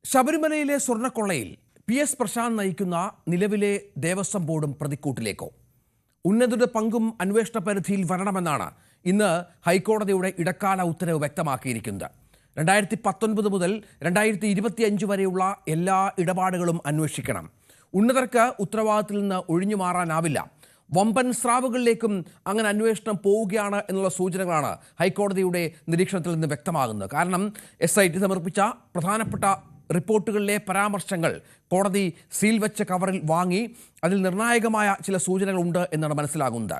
ശബരിമലയിലെ സ്വർണ്ണക്കൊള്ളയിൽ PS പ്രശാന്ത് നയിക്കുന്ന നിലവിലെ ദേവസ്വം ബോർഡും പ്രതിക്കൂട്ടിലേക്കോ? ഉന്നതരുടെ പങ്കും അന്വേഷണ പരിധിയിൽ വരണമെന്നാണ് ഇന്ന് ഹൈക്കോടതിയുടെ ഇടക്കാല ഉത്തരവ് വ്യക്തമാക്കിയിരിക്കുന്നത്. 2019 മുതൽ 2025 വരെയുള്ള എല്ലാ ഇടപാടുകളും അന്വേഷിക്കണം. ഉന്നതർക്ക് ഉത്തരവാദിത്തത്തിൽ നിന്ന് ഒഴിഞ്ഞു മാറാനാവില്ല. വമ്പൻ സ്രാവുകളിലേക്കും അങ്ങനെ അന്വേഷണം പോവുകയാണ് എന്നുള്ള സൂചനകളാണ് ഹൈക്കോടതിയുടെ നിരീക്ഷണത്തിൽ നിന്ന് വ്യക്തമാകുന്നത്. കാരണം SIT സമർപ്പിച്ച പ്രധാനപ്പെട്ട റിപ്പോർട്ടുകളിലെ പരാമർശങ്ങൾ കോടതി സീൽ വെച്ച കവറിൽ വാങ്ങി അതിൽ നിർണായകമായ ചില സൂചനകളുണ്ട് എന്നാണ് മനസ്സിലാകുന്നത്.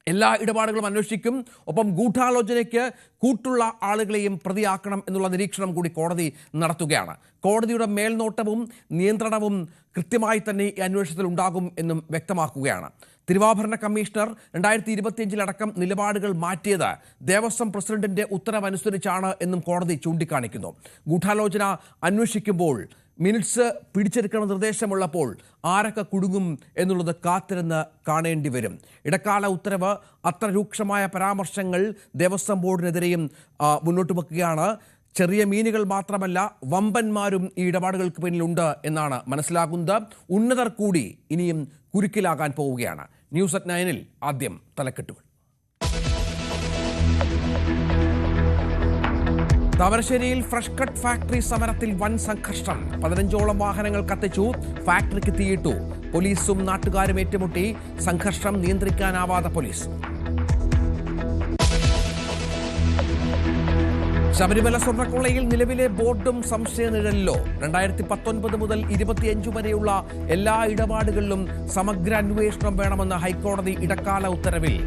എല്ലാ ഇടപാടുകളും അന്വേഷിക്കും, ഒപ്പം ഗൂഢാലോചനയ്ക്ക് കൂട്ടുള്ള ആളുകളെയും പ്രതിയാക്കണം എന്നുള്ള നിരീക്ഷണം കൂടി കോടതി നടത്തുകയാണ്. കോടതിയുടെ മേൽനോട്ടവും നിയന്ത്രണവും കൃത്യമായി തന്നെ ഈ അന്വേഷണത്തിൽ ഉണ്ടാകും എന്നും വ്യക്തമാക്കുകയാണ്. തിരുവാഭരണ കമ്മീഷണർ 2025 നിലപാടുകൾ മാറ്റിയത് ദേവസ്വം പ്രസിഡന്റിന്റെ ഉത്തരവനുസരിച്ചാണ് എന്നും കോടതി ചൂണ്ടിക്കാണിക്കുന്നു. ഗൂഢാലോചന അന്വേഷിക്കുമ്പോൾ മിനിറ്റ്സ് പിടിച്ചെടുക്കണമെന്ന നിർദ്ദേശമുള്ളപ്പോൾ ആരൊക്കെ കുടുങ്ങും എന്നുള്ളത് കാത്തിരുന്ന് കാണേണ്ടി വരും. ഇടക്കാല ഉത്തരവ് അത്ര രൂക്ഷമായ പരാമർശങ്ങൾ ദേവസ്വം ബോർഡിനെതിരെയും മുന്നോട്ട് വെക്കുകയാണ്. ചെറിയ മീനുകൾ മാത്രമല്ല, വമ്പന്മാരും ഈ ഇടപാടുകൾക്ക് പിന്നിലുണ്ട് എന്നാണ് മനസ്സിലാകുന്നത്. ഉന്നതർ കൂടി ഇനിയും കുരുക്കിലാകാൻ പോവുകയാണ്. ന്യൂസ് അറ്റ് 9-ൽ ആദ്യം തലക്കെട്ടുകൾ. താമരശ്ശേരിയിൽ ഫ്രഷ് കട്ട് ഫാക്ടറി സമരത്തിൽ വൻ സംഘർഷം. 15ഓളം വാഹനങ്ങൾ കത്തിച്ചു, ഫാക്ടറിക്ക് തീയിട്ടു. പോലീസും നാട്ടുകാരും ഏറ്റുമുട്ടി. സംഘർഷം നിയന്ത്രിക്കാനാവാതെ പോലീസ്. ശബരിമല സ്വർണ്ണക്കൊള്ളയിൽ നിലവിലെ ബോർഡും സംശയനിഴലിലോ? 2019 മുതൽ 2025 വരെയുള്ള എല്ലാ ഇടപാടുകളിലും സമഗ്ര അന്വേഷണം വേണമെന്ന ഹൈക്കോടതി ഇടക്കാല ഉത്തരവിൽ.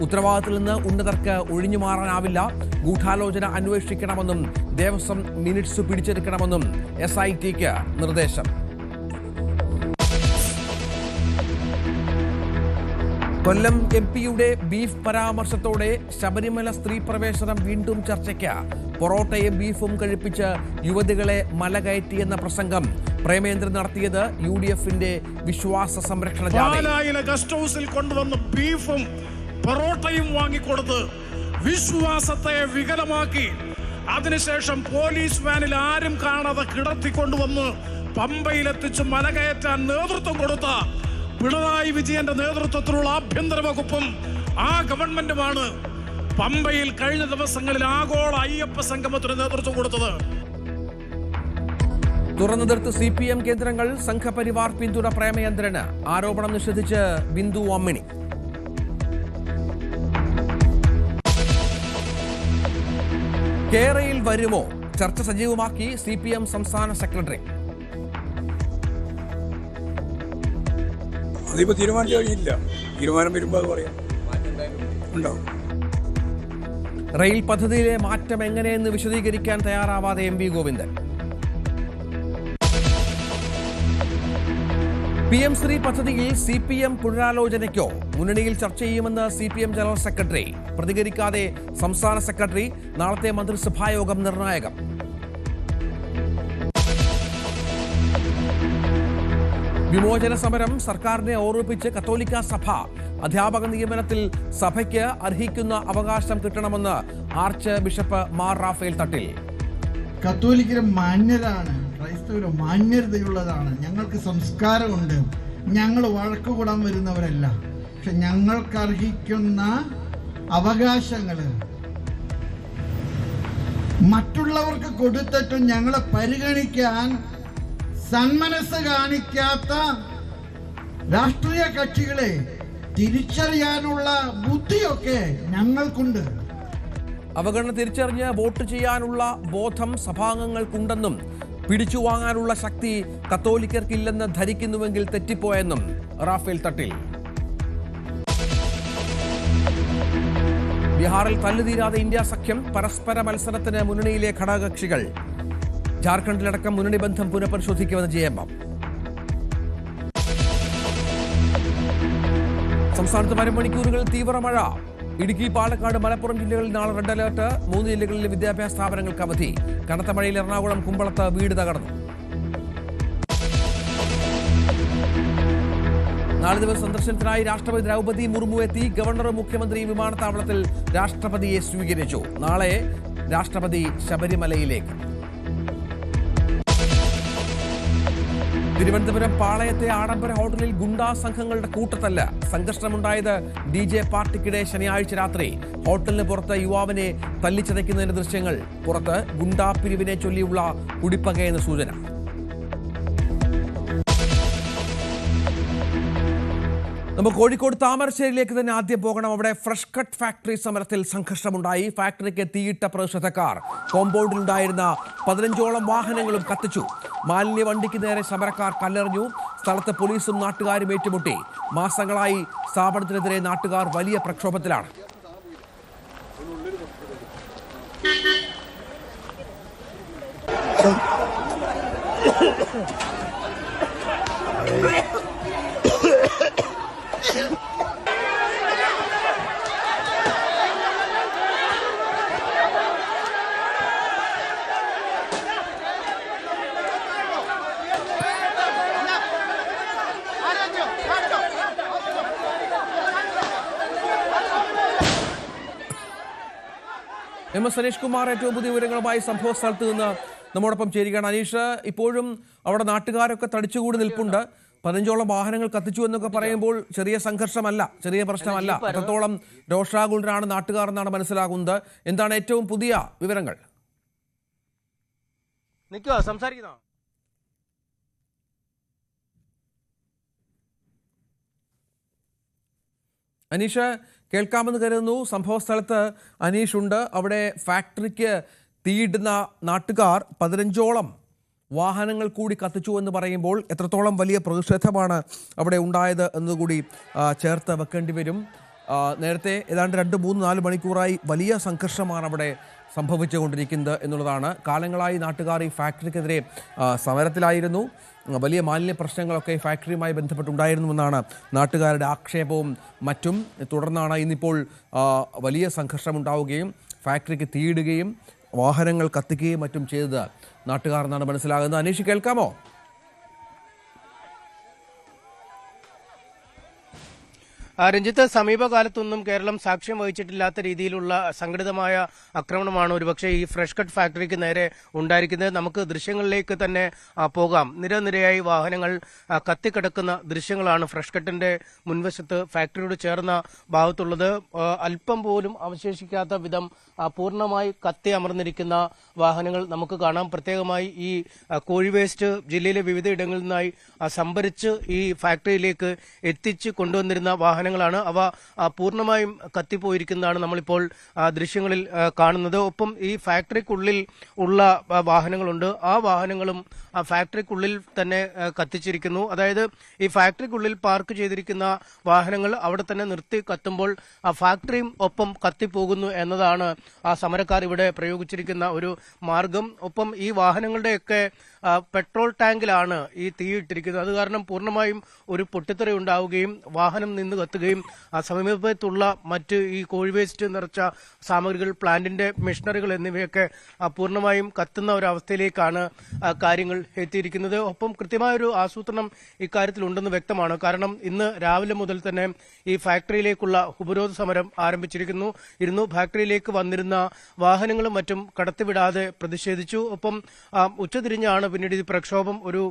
ഉത്തരവാദിത്തത്തിൽ നിന്ന് ഉന്നതർക്ക് ഒഴിഞ്ഞു മാറാനാവില്ല. ഗൂഢാലോചന അന്വേഷിക്കണമെന്നും ദേവസ്വം മിനിറ്റ്സ് പിടിച്ചെടുക്കണമെന്നും SITക്ക് നിർദ്ദേശം. കൊല്ലം MP-യുടെ ബീഫ് പരാമർശത്തോടെ ശബരിമല സ്ത്രീ പ്രവേശനം വീണ്ടും ചർച്ചയ്ക്ക്. പൊറോട്ടയും ബീഫും കഴിപ്പിച്ച് യുവതികളെ മലകയറ്റിയെന്ന പ്രസംഗം പ്രേമേന്ദ്രൻ നടത്തിയത് UDF-ന്റെ വിശ്വാസ സംരക്ഷണ ജാഥ. ഗസ്റ്റ് ഹൗസിൽ കൊണ്ടുവന്ന് ബീഫും പൊറോട്ടയും വാങ്ങിക്കൊടുത്ത് വിശ്വാസത്തെ വികലമാക്കി, അതിനുശേഷം പോലീസ് വാനിൽ ആരും കാണാതെ കിടത്തിക്കൊണ്ടുവന്ന് പമ്പയിലെത്തിച്ച് മലകയറ്റാൻ നേതൃത്വം കൊടുത്ത പിണറായി വിജയന്റെ നേതൃത്വത്തിലുള്ള ആഭ്യന്തര വകുപ്പും ആ ഗവൺമെന്റുമാണ് പമ്പയിൽ കഴിഞ്ഞ ദിവസങ്ങളിൽ ആഗോള അയ്യപ്പ സംഗമത്തിന് നേതൃത്വം കൊടുത്തത്. തുറന്നു നിർത്ത് CPM കേന്ദ്രങ്ങൾ. സംഘപരിവാർ പിന്തുണ പ്രേമചന്ദ്രന്. ആരോപണം നിഷേധിച്ച് ബിന്ദു അമ്മിണി. കേരയിൽ വരുമോ? ചർച്ച സജീവമാക്കി CPM സംസ്ഥാന സെക്രട്ടറി. അതിപ്പോ തീരുമാനിച്ചു കഴിഞ്ഞില്ല. തീരുമാനം വരുമ്പോൾ അത് പറയാം, ഉണ്ടാവും. റെയിൽ പദ്ധതിയിലെ മാറ്റം എങ്ങനെയെന്ന് വിശദീകരിക്കാൻ തയ്യാറാവാതെ MV ഗോവിന്ദൻ. PM ശ്രീ പദ്ധതിയിൽ CPM പുനരാലോചനയ്ക്കോ? മുന്നണിയിൽ ചർച്ച ചെയ്യുമെന്ന് CPM ജനറൽ സെക്രട്ടറി. പ്രതികരിക്കാതെ സംസ്ഥാന സെക്രട്ടറി. നാളത്തെ മന്ത്രിസഭായോഗം നിർണായകം. വിമോചന സമരം സർക്കാരിനെ ഓർമ്മിപ്പിച്ച് കത്തോലിക്ക സഭ. അധ്യാപക നിയമനത്തിൽ സഭയ്ക്ക് അർഹിക്കുന്ന അവകാശം കിട്ടണമെന്ന് ആർച്ച് ബിഷപ്പ് മാർ റാഫേൽ തട്ടിൽ. കത്തോലിക്കരും മാന്യരാണ്, ക്രൈസ്തവരും മാന്യതയുള്ളതാണ്. ഞങ്ങൾക്ക് സംസ്കാരമുണ്ട്. ഞങ്ങൾ വഴക്കുകൂടാൻ വരുന്നവരല്ല. പക്ഷെ ഞങ്ങൾക്ക് അർഹിക്കുന്ന അവകാശങ്ങൾ മറ്റുള്ളവർക്ക് കൊടുത്തിട്ടും ഞങ്ങളെ പരിഗണിക്കാൻ സന്മനസ് കാണിക്കാത്ത രാഷ്ട്രീയ കക്ഷികളെ തിരിച്ചറിയാനുള്ള ബുദ്ധിയൊക്കെ ഞങ്ങൾക്കുണ്ട്. അവഗണന തിരിച്ചറിഞ്ഞ് വോട്ട് ചെയ്യാനുള്ള ബോധം സഭാംഗങ്ങൾക്കുണ്ടെന്നും പിടിച്ചു വാങ്ങാനുള്ള ശക്തി കത്തോലിക്കർക്കില്ലെന്ന് ധരിക്കുന്നുവെങ്കിൽ തെറ്റിപ്പോയെന്നും റാഫേൽ തട്ടിൽ. ബീഹാറിൽ തല്ലുതീരാതെ ഇന്ത്യ സഖ്യം. പരസ്പര മത്സരത്തിന് മുന്നണിയിലെ ഘടകകക്ഷികൾ. ജാർഖണ്ഡിലടക്കം മുന്നണി ബന്ധം പുനഃപരിശോധിക്കുമെന്ന് JMM. സംസ്ഥാനത്ത് വരും മണിക്കൂറുകളിൽ തീവ്ര മഴ. ഇടുക്കി, പാലക്കാട്, മലപ്പുറം ജില്ലകളിൽ നാളെ റെഡ് അലേർട്ട്. 3 ജില്ലകളിലെ വിദ്യാഭ്യാസ സ്ഥാപനങ്ങൾക്ക് അവധി. കനത്ത മഴയിൽ എറണാകുളം കുമ്പളത്ത് വീട് തകർന്നു. 4 ദിവസ സന്ദർശനത്തിനായി രാഷ്ട്രപതി ദ്രൗപദി മുർമു എത്തി. ഗവർണറും മുഖ്യമന്ത്രിയും വിമാനത്താവളത്തിൽ രാഷ്ട്രപതിയെ സ്വീകരിച്ചു. നാളെ രാഷ്ട്രപതി ശബരിമലയിലേക്ക്. തിരുവനന്തപുരം പാളയത്തെ ആഡംബര ഹോട്ടലിൽ ഗുണ്ടാ സംഘങ്ങളുടെ കൂട്ടത്തല്ല. സംഘർഷമുണ്ടായത് DJ പാർട്ടിക്കിടെ ശനിയാഴ്ച രാത്രി. ഹോട്ടലിന് പുറത്ത് യുവാവിനെ തല്ലിച്ചതയ്ക്കുന്നതിന്റെ ദൃശ്യങ്ങൾ പുറത്ത്. ഗുണ്ടാ പിരിവിനെ ചൊല്ലിയുള്ള കുടിപ്പകയെന്ന സൂചന. നമുക്ക് കോഴിക്കോട് താമരശ്ശേരിയിലേക്ക് തന്നെ ആദ്യം പോകണം. അവിടെ ഫ്രഷ് കട്ട് ഫാക്ടറി സമരത്തിൽ സംഘർഷമുണ്ടായി. ഫാക്ടറിക്ക് തീയിട്ട പ്രതിഷേധക്കാർ കോമ്പൗണ്ടിലുണ്ടായിരുന്ന 15ഓളം വാഹനങ്ങളും കത്തിച്ചു. മാലിന്യ വണ്ടിക്ക് നേരെ സമരക്കാർ കല്ലെറിഞ്ഞു. സ്ഥലത്ത് പോലീസും നാട്ടുകാരും ഏറ്റുമുട്ടി. മാസങ്ങളായി സ്ഥാപനത്തിനെതിരെ നാട്ടുകാർ വലിയ പ്രക്ഷോഭത്തിലാണ്. MS അനീഷ് കുമാർ ഏറ്റവും പുതിയ വിവരങ്ങളുമായി സംഭവ സ്ഥലത്ത് നിന്ന് നമ്മോടൊപ്പം ചേരുകയാണ്. അനീഷ്, ഇപ്പോഴും അവിടെ നാട്ടുകാരൊക്കെ തടിച്ചുകൂടി നിൽപ്പുണ്ട്. 15ഓളം വാഹനങ്ങൾ കത്തിച്ചു എന്നൊക്കെ പറയുമ്പോൾ ചെറിയ സംഘർഷമല്ല, ചെറിയ പ്രശ്നമല്ല. അത്രത്തോളം രോഷാകുലരാണ് നാട്ടുകാർ എന്നാണ് മനസ്സിലാകുന്നത്. എന്താണ് ഏറ്റവും പുതിയ വിവരങ്ങൾ? അനീഷ്, കേൾക്കാമെന്ന് കരുതുന്നു. സംഭവ സ്ഥലത്ത് അനീഷ് ഉണ്ട്. അവിടെ ഫാക്ടറിക്ക് തീയിടുന്ന നാട്ടുകാർ 15ഓളം വാഹനങ്ങൾ കൂടി കത്തിച്ചു എന്ന് പറയുമ്പോൾ എത്രത്തോളം വലിയ പ്രതിഷേധമാണ് അവിടെ ഉണ്ടായത് എന്നുകൂടി ചേർത്ത് വെക്കേണ്ടി വരും. നേരത്തെ ഏതാണ്ട് 2, 3, 4 മണിക്കൂറായി വലിയ സംഘർഷമാണ് അവിടെ സംഭവിച്ചുകൊണ്ടിരിക്കുന്നത് എന്നുള്ളതാണ്. കാലങ്ങളായി നാട്ടുകാർ ഈ ഫാക്ടറിക്കെതിരെ സമരത്തിലായിരുന്നു. വലിയ മാലിന്യ പ്രശ്നങ്ങളൊക്കെ ഫാക്ടറിയുമായി ബന്ധപ്പെട്ടുണ്ടായിരുന്നുവെന്നാണ് നാട്ടുകാരുടെ ആക്ഷേപവും മറ്റും. തുടർന്നാണ് ഇന്നിപ്പോൾ വലിയ സംഘർഷമുണ്ടാവുകയും ഫാക്ടറിക്ക് തീയിടുകയും വാഹനങ്ങൾ കത്തിക്കുകയും മറ്റും ചെയ്തത് നാട്ടുകാർ എന്നാണ് മനസ്സിലാകുന്നത്. അനീഷ്, കേൾക്കാമോ? രഞ്ജിത്ത്, സമീപകാലത്തൊന്നും കേരളം സാക്ഷ്യം വഹിച്ചിട്ടില്ലാത്ത രീതിയിലുള്ള സംഘടിതമായ ആക്രമണമാണ് ഒരുപക്ഷെ ഈ ഫ്രഷ് കട്ട് ഫാക്ടറിക്ക് നേരെ ഉണ്ടായിരിക്കുന്നത്. നമുക്ക് ദൃശ്യങ്ങളിലേക്ക് തന്നെ പോകാം. നിരനിരയായി വാഹനങ്ങൾ കത്തിക്കിടക്കുന്ന ദൃശ്യങ്ങളാണ് ഫ്രഷ് കട്ടിന്റെ മുൻവശത്ത് ഫാക്ടറിയോട് ചേർന്ന ഭാഗത്തുള്ളത്. അല്പം പോലും അവശേഷിക്കാത്ത വിധം പൂർണ്ണമായി കത്തി അമർന്നിരിക്കുന്ന വാഹനങ്ങൾ നമുക്ക് കാണാം. പ്രത്യേകമായി ഈ കോഴി വേസ്റ്റ് ജില്ലയിലെ വിവിധ ഇടങ്ങളിൽ നിന്നായി സംഭരിച്ച് ഈ ഫാക്ടറിയിലേക്ക് എത്തിച്ച് കൊണ്ടുവന്നിരുന്ന വാഹനങ്ങളാണ്. അവ പൂർണ്ണമായും കത്തിപ്പോയിരിക്കുന്നതാണ് നമ്മളിപ്പോൾ ദൃശ്യങ്ങളിൽ കാണുന്നത്. ഒപ്പം ഈ ഫാക്ടറിക്കുള്ളിൽ ഉള്ള വാഹനങ്ങളുണ്ട്. ആ വാഹനങ്ങളും ഫാക്ടറിക്കുള്ളിൽ തന്നെ കത്തിച്ചിരിക്കുന്നു. അതായത് ഈ ഫാക്ടറിക്കുള്ളിൽ പാർക്ക് ചെയ്തിരിക്കുന്ന വാഹനങ്ങൾ അവിടെ തന്നെ നിർത്തി കത്തുമ്പോൾ ആ ഫാക്ടറിയും ഒപ്പം കത്തിപ്പോകുന്നു എന്നതാണ് ആ സമരക്കാർ ഇവിടെ പ്രയോഗിച്ചിരിക്കുന്ന ഒരു മാർഗം. ഒപ്പം ഈ വാഹനങ്ങളുടെയൊക്കെ പെട്രോൾ ടാങ്കിലാണ് ഈ തീയിട്ടിരിക്കുന്നത്. അത് കാരണം പൂർണ്ണമായും ഒരു പൊട്ടിത്തെറി ഉണ്ടാവുകയും വാഹനം നിന്ന് കത്തുകയും സമീപത്തുള്ള മറ്റ് ഈ കോഴി വേസ്റ്റ് നിറച്ച സാമഗ്രികൾ, പ്ലാന്റിന്റെ മെഷീനറികൾ എന്നിവയൊക്കെ പൂർണ്ണമായും കത്തുന്ന ഒരവസ്ഥയിലേക്കാണ് കാര്യങ്ങൾ എത്തിയിരിക്കുന്നത്. ഒപ്പം കൃത്യമായൊരു ആസൂത്രണം ഇക്കാര്യത്തിലുണ്ടെന്ന് വ്യക്തമാണ്. കാരണം ഇന്ന് രാവിലെ മുതൽ തന്നെ ഈ ഫാക്ടറിയിലേക്കുള്ള ഉപരോധ സമരം ആരംഭിച്ചിരിക്കുന്നു. ഫാക്ടറിയിലേക്ക് വന്നിരുന്ന വാഹനങ്ങളും മറ്റും കടത്തിവിടാതെ പ്രതിഷേധിച്ചു. ഒപ്പം ഉച്ചതിരിഞ്ഞാണ് പിന്നീട് ഈ പ്രക്ഷോഭം ഒരു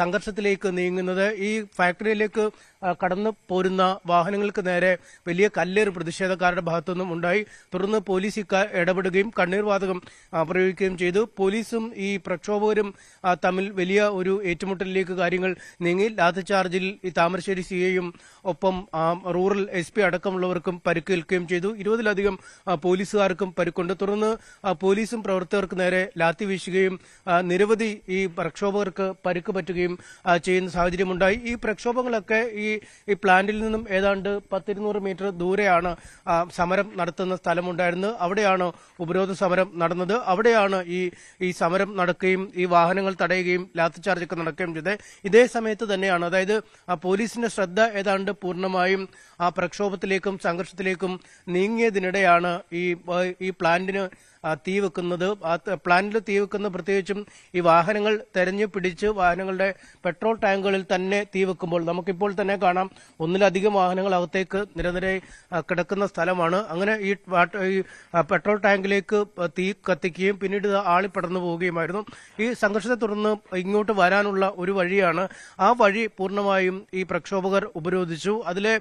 സംഘർഷത്തിലേക്ക് നീങ്ങുന്നത്. ഈ ഫാക്ടറിയിലേക്ക് കടന്നു പോരുന്ന വാഹനങ്ങൾക്ക് നേരെ വലിയ കല്ലേറ് പ്രതിഷേധക്കാരുടെ ഭാഗത്തുനിന്നും ഉണ്ടായി. തുടർന്ന് പോലീസ് ഇടപെടുകയും കണ്ണീർ വാതകം പ്രയോഗിക്കുകയും ചെയ്തു. പോലീസും ഈ പ്രക്ഷോഭകരും തമ്മിൽ വലിയ ഒരു ഏറ്റുമുട്ടലിലേക്ക് കാര്യങ്ങൾ നീങ്ങി. ലാത്തിചാർജിൽ ഈ താമരശ്ശേരി സിഐയും ഒപ്പം റൂറൽ SP അടക്കമുള്ളവർക്കും പരിക്കേൽക്കുകയും ചെയ്തു. 20ലധികം പോലീസുകാർക്കും പരിക്കുണ്ട്. തുടർന്ന് പോലീസും പ്രവർത്തകർക്ക് നേരെ ലാത്തി വീശുകയും നിരവധി ഈ പ്രക്ഷോഭകർക്ക് പരിക്ക് പറ്റുകയും ചെയ്യുന്ന സാഹചര്യമുണ്ടായി. ഈ പ്രക്ഷോഭങ്ങളൊക്കെ ഈ പ്ലാന്റിൽ നിന്നും ഏതാണ്ട് 10-200 മീറ്റർ ദൂരെയാണ് സമരം നടത്തുന്ന സ്ഥലമുണ്ടായിരുന്നത്. അവിടെയാണ് ഉപരോധ സമരം നടന്നത്. അവിടെയാണ് ഈ സമരം നടക്കുകയും ഈ വാഹനങ്ങൾ തടയുകയും ലാത്തിചാർജൊക്കെ നടക്കുകയും ചെയ്തത്. ഇതേ സമയത്ത് തന്നെയാണ്, അതായത് പോലീസിന്റെ ശ്രദ്ധ ഏതാണ്ട് പൂർണ്ണമായും ആ പ്രക്ഷോഭത്തിലേക്കും സംഘർഷത്തിലേക്കും നീങ്ങിയതിനിടെയാണ് ഈ പ്ലാന്റിന് തീ വെക്കുന്നത്. പ്ലാന്റിൽ തീ വെക്കുന്നത് പ്രത്യേകിച്ചും ഈ വാഹനങ്ങൾ തെരഞ്ഞു പിടിച്ച് വാഹനങ്ങളുടെ പെട്രോൾ ടാങ്കുകളിൽ തന്നെ തീ വെക്കുമ്പോൾ നമുക്കിപ്പോൾ തന്നെ കാണാം, ഒന്നിലധികം വാഹനങ്ങൾ അകത്തേക്ക് നിരനിരയായി കിടക്കുന്ന സ്ഥലമാണ്. അങ്ങനെ ഈ പെട്രോൾ ടാങ്കിലേക്ക് തീ കത്തിക്കുകയും പിന്നീട് ആളിപ്പടർന്നു പോവുകയുമായിരുന്നു. ഈ സംഘർഷത്തെ തുടർന്ന് ഇങ്ങോട്ട് വരാനുള്ള ഒരു വഴിയാണ്. ആ വഴി പൂർണ്ണമായും ഈ പ്രക്ഷോഭകർ ഉപരോധിച്ചു. അതിലെ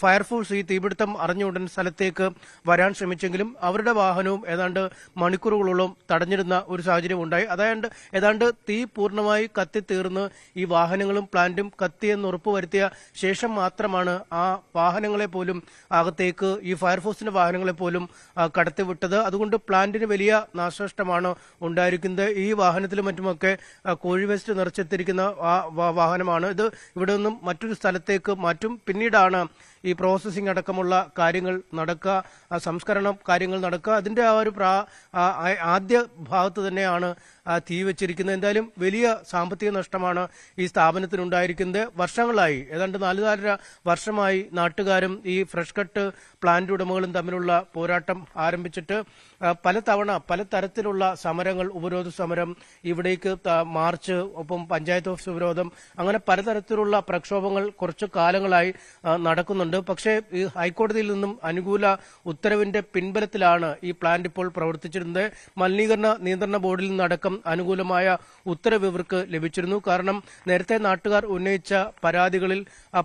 ഫയർഫോഴ്സ് ഈ തീപിടുത്തം അറിഞ്ഞുടൻ സ്ഥലത്തേക്ക് വരാൻ ശ്രമിച്ചെങ്കിലും അവരുടെ വാഹനവും ഏതാണ്ട് മണിക്കൂറുകളോളം തടഞ്ഞിരുന്ന ഒരു സാഹചര്യം ഉണ്ടായി. അതായത് ഏതാണ്ട് തീ പൂർണ്ണമായി കത്തിത്തീർന്ന് ഈ വാഹനങ്ങളും പ്ലാന്റും കത്തിയെന്ന് ഉറപ്പുവരുത്തിയ ശേഷം മാത്രമാണ് ആ വാഹനങ്ങളെ പോലും അകത്തേക്ക്, ഈ ഫയർഫോഴ്സിന്റെ വാഹനങ്ങളെ പോലും കടത്തിവിട്ടത്. അതുകൊണ്ട് പ്ലാന്റിന് വലിയ നാശനഷ്ടമാണ് ഉണ്ടായിരിക്കുന്നത്. ഈ വാഹനത്തിലും മറ്റുമൊക്കെ കോഴി വേസ്റ്റ് നിറച്ചെത്തിരിക്കുന്ന വാഹനമാണ് ഇത്. ഇവിടെ നിന്നും മറ്റൊരു സ്ഥലത്തേക്ക് മാറ്റും. പിന്നീടാണ് ഈ പ്രോസസ്സിംഗ് അടക്കമുള്ള കാര്യങ്ങൾ നടക്കുക, സംസ്കരണ കാര്യങ്ങൾ നടക്കുക. അതിന്റെ ആ ഒരു ആദ്യ ഭാഗത്ത് തന്നെയാണ് തീ വെച്ചിരിക്കുന്നത്. എന്തായാലും വലിയ സാമ്പത്തിക നഷ്ടമാണ് ഈ സ്ഥാപനത്തിനുണ്ടായിരിക്കുന്നത്. വർഷങ്ങളായി, ഏതാണ്ട് 4.5 വർഷമായി നാട്ടുകാരും ഈ ഫ്രഷ് കട്ട് പ്ലാന്റ് ഉടമകളും തമ്മിലുള്ള പോരാട്ടം ആരംഭിച്ചിട്ട് പല തരത്തിലുള്ള സമരങ്ങൾ, ഉപരോധ സമരം, ഇവിടേക്ക് മാർച്ച്, ഒപ്പം പഞ്ചായത്ത് ഓഫീസ് ഉപരോധം, അങ്ങനെ പലതരത്തിലുള്ള പ്രക്ഷോഭങ്ങൾ കുറച്ചു കാലങ്ങളായി നടക്കുന്നുണ്ട്. പക്ഷേ ഈ ഹൈക്കോടതിയിൽ നിന്നും അനുകൂല ഉത്തരവിന്റെ പിൻബലത്തിലാണ് ഈ പ്ലാന്റ് ഇപ്പോൾ പ്രവർത്തിച്ചിരുന്നത്. മലിനീകരണ നിയന്ത്രണ ബോർഡിൽ നിന്നടക്കം അനുകൂലമായ ഉത്തരവ് ഇവർക്ക് ലഭിച്ചിരുന്നു. കാരണം നേരത്തെ നാട്ടുകാർ ഉന്നയിച്ച പരാതികളിൽ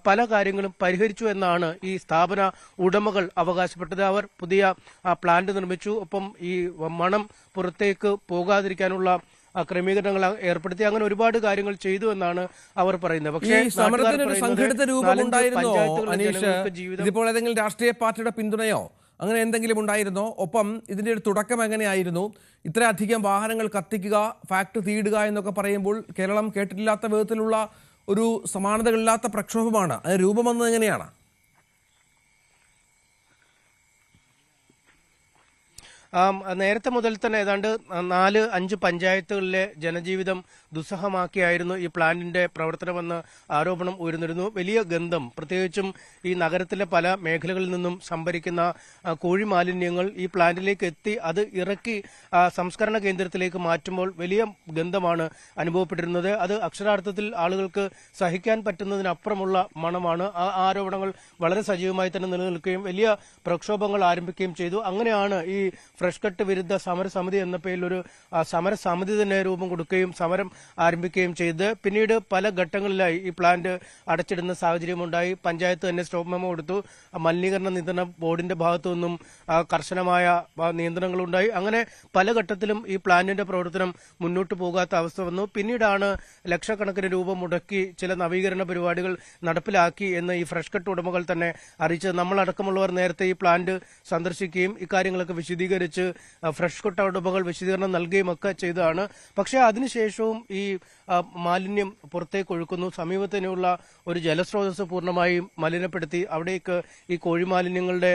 പല കാര്യങ്ങളും പരിഹരിച്ചു എന്നാണ് ഈ സ്ഥാപന ഉടമകൾ അവകാശപ്പെട്ടത്. അവർ പുതിയ പ്ലാന്റ് നിർമ്മിച്ചു, ഒപ്പം ഈ മണം പുറത്തേക്ക് പോകാതിരിക്കാനുള്ള ക്രമീകരണങ്ങൾ ഏർപ്പെടുത്തി, അങ്ങനെ ഒരുപാട് കാര്യങ്ങൾ ചെയ്തു എന്നാണ് അവർ പറയുന്നത്. പക്ഷേ സമരത്തിനൊരു സംഘടിത രൂപമുണ്ടായിരുന്നോ അനീഷ്? ഇതിപ്പോൾ ഏതെങ്കിലും രാഷ്ട്രീയ പാർട്ടിയുടെ പിന്തുണയോ അങ്ങനെ എന്തെങ്കിലും ഉണ്ടായിരുന്നോ? ഒപ്പം ഇതിന്റെ ഒരു തുടക്കം എങ്ങനെയായിരുന്നു? ഇത്രയധികം വാഹനങ്ങൾ കത്തിക്കുക, ഫാക്ടറി തീയിടുക എന്നൊക്കെ പറയുമ്പോൾ കേരളം കേട്ടിട്ടില്ലാത്ത വിധത്തിലുള്ള ഒരു സമാനതകളില്ലാത്ത പ്രക്ഷോഭമാണ്. അത് രൂപം വന്നത് എങ്ങനെയാണ്? നേരത്തെ മുതൽ തന്നെ ഏതാണ്ട് 4-5 പഞ്ചായത്തുകളിലെ ജനജീവിതം ദുസ്സഹമാക്കിയായിരുന്നു ഈ പ്ലാന്റിന്റെ പ്രവർത്തനമെന്ന് ആരോപണം ഉയർന്നിരുന്നു. വലിയ ഗന്ധം, പ്രത്യേകിച്ചും ഈ നഗരത്തിലെ പല മേഖലകളിൽ നിന്നും സംഭരിക്കുന്ന കോഴി മാലിന്യങ്ങൾ ഈ പ്ലാന്റിലേക്ക് എത്തി അത് ഇറക്കി സംസ്കരണ കേന്ദ്രത്തിലേക്ക് മാറ്റുമ്പോൾ വലിയ ഗന്ധമാണ് അനുഭവപ്പെട്ടിരുന്നത്. അത് അക്ഷരാർത്ഥത്തിൽ ആളുകൾക്ക് സഹിക്കാൻ പറ്റുന്നതിനപ്പുറമുള്ള മണമാണ്. ആ ആരോപണങ്ങൾ വളരെ സജീവമായി തന്നെ നിലനിൽക്കുകയും വലിയ പ്രക്ഷോഭങ്ങൾ ആരംഭിക്കുകയും ചെയ്തു. അങ്ങനെയാണ് ഈ ഫ്രഷ് കട്ട് വിരുദ്ധ സമരസമിതി എന്ന പേരിൽ ഒരു സമരസമിതി തന്നെ രൂപം കൊടുക്കുകയും സമരം ആരംഭിക്കുകയും ചെയ്ത് പിന്നീട് പല ഘട്ടങ്ങളിലായി ഈ പ്ലാന്റ് അടച്ചിടുന്ന സാഹചര്യമുണ്ടായി. പഞ്ചായത്ത് തന്നെ സ്റ്റോപ്പ് മെമ്മോ കൊടുത്തു. മലിനീകരണ നിയന്ത്രണ ബോർഡിന്റെ ഭാഗത്തു നിന്നും കർശനമായ നിയന്ത്രണങ്ങളുണ്ടായി. അങ്ങനെ പല ഘട്ടത്തിലും ഈ പ്ലാന്റിന്റെ പ്രവർത്തനം മുന്നോട്ട് പോകാത്ത അവസ്ഥ വന്നു. പിന്നീടാണ് ലക്ഷക്കണക്കിന് രൂപ മുടക്കി ചില നവീകരണ പരിപാടികൾ നടപ്പിലാക്കി എന്ന് ഈ ഫ്രഷ് കട്ട് ഉടമകൾ തന്നെ അറിയിച്ചത്. നമ്മളടക്കമുള്ളവർ നേരത്തെ ഈ പ്ലാന്റ് സന്ദർശിക്കുകയും ഇക്കാര്യങ്ങളൊക്കെ വിശദീകരിച്ച് ഫ്രഷ് കട്ട് ഉടമകൾ വിശദീകരണം നൽകുകയും ഒക്കെ ചെയ്തതാണ്. പക്ഷേ അതിനുശേഷവും ഈ മാലിന്യം പുറത്തേക്ക് ഒഴുക്കുന്നു. സമീപത്തിനുള്ള ഒരു ജലസ്രോതസ് പൂർണ്ണമായും മലിനപ്പെടുത്തി അവിടേക്ക് ഈ കോഴി മാലിന്യങ്ങളുടെ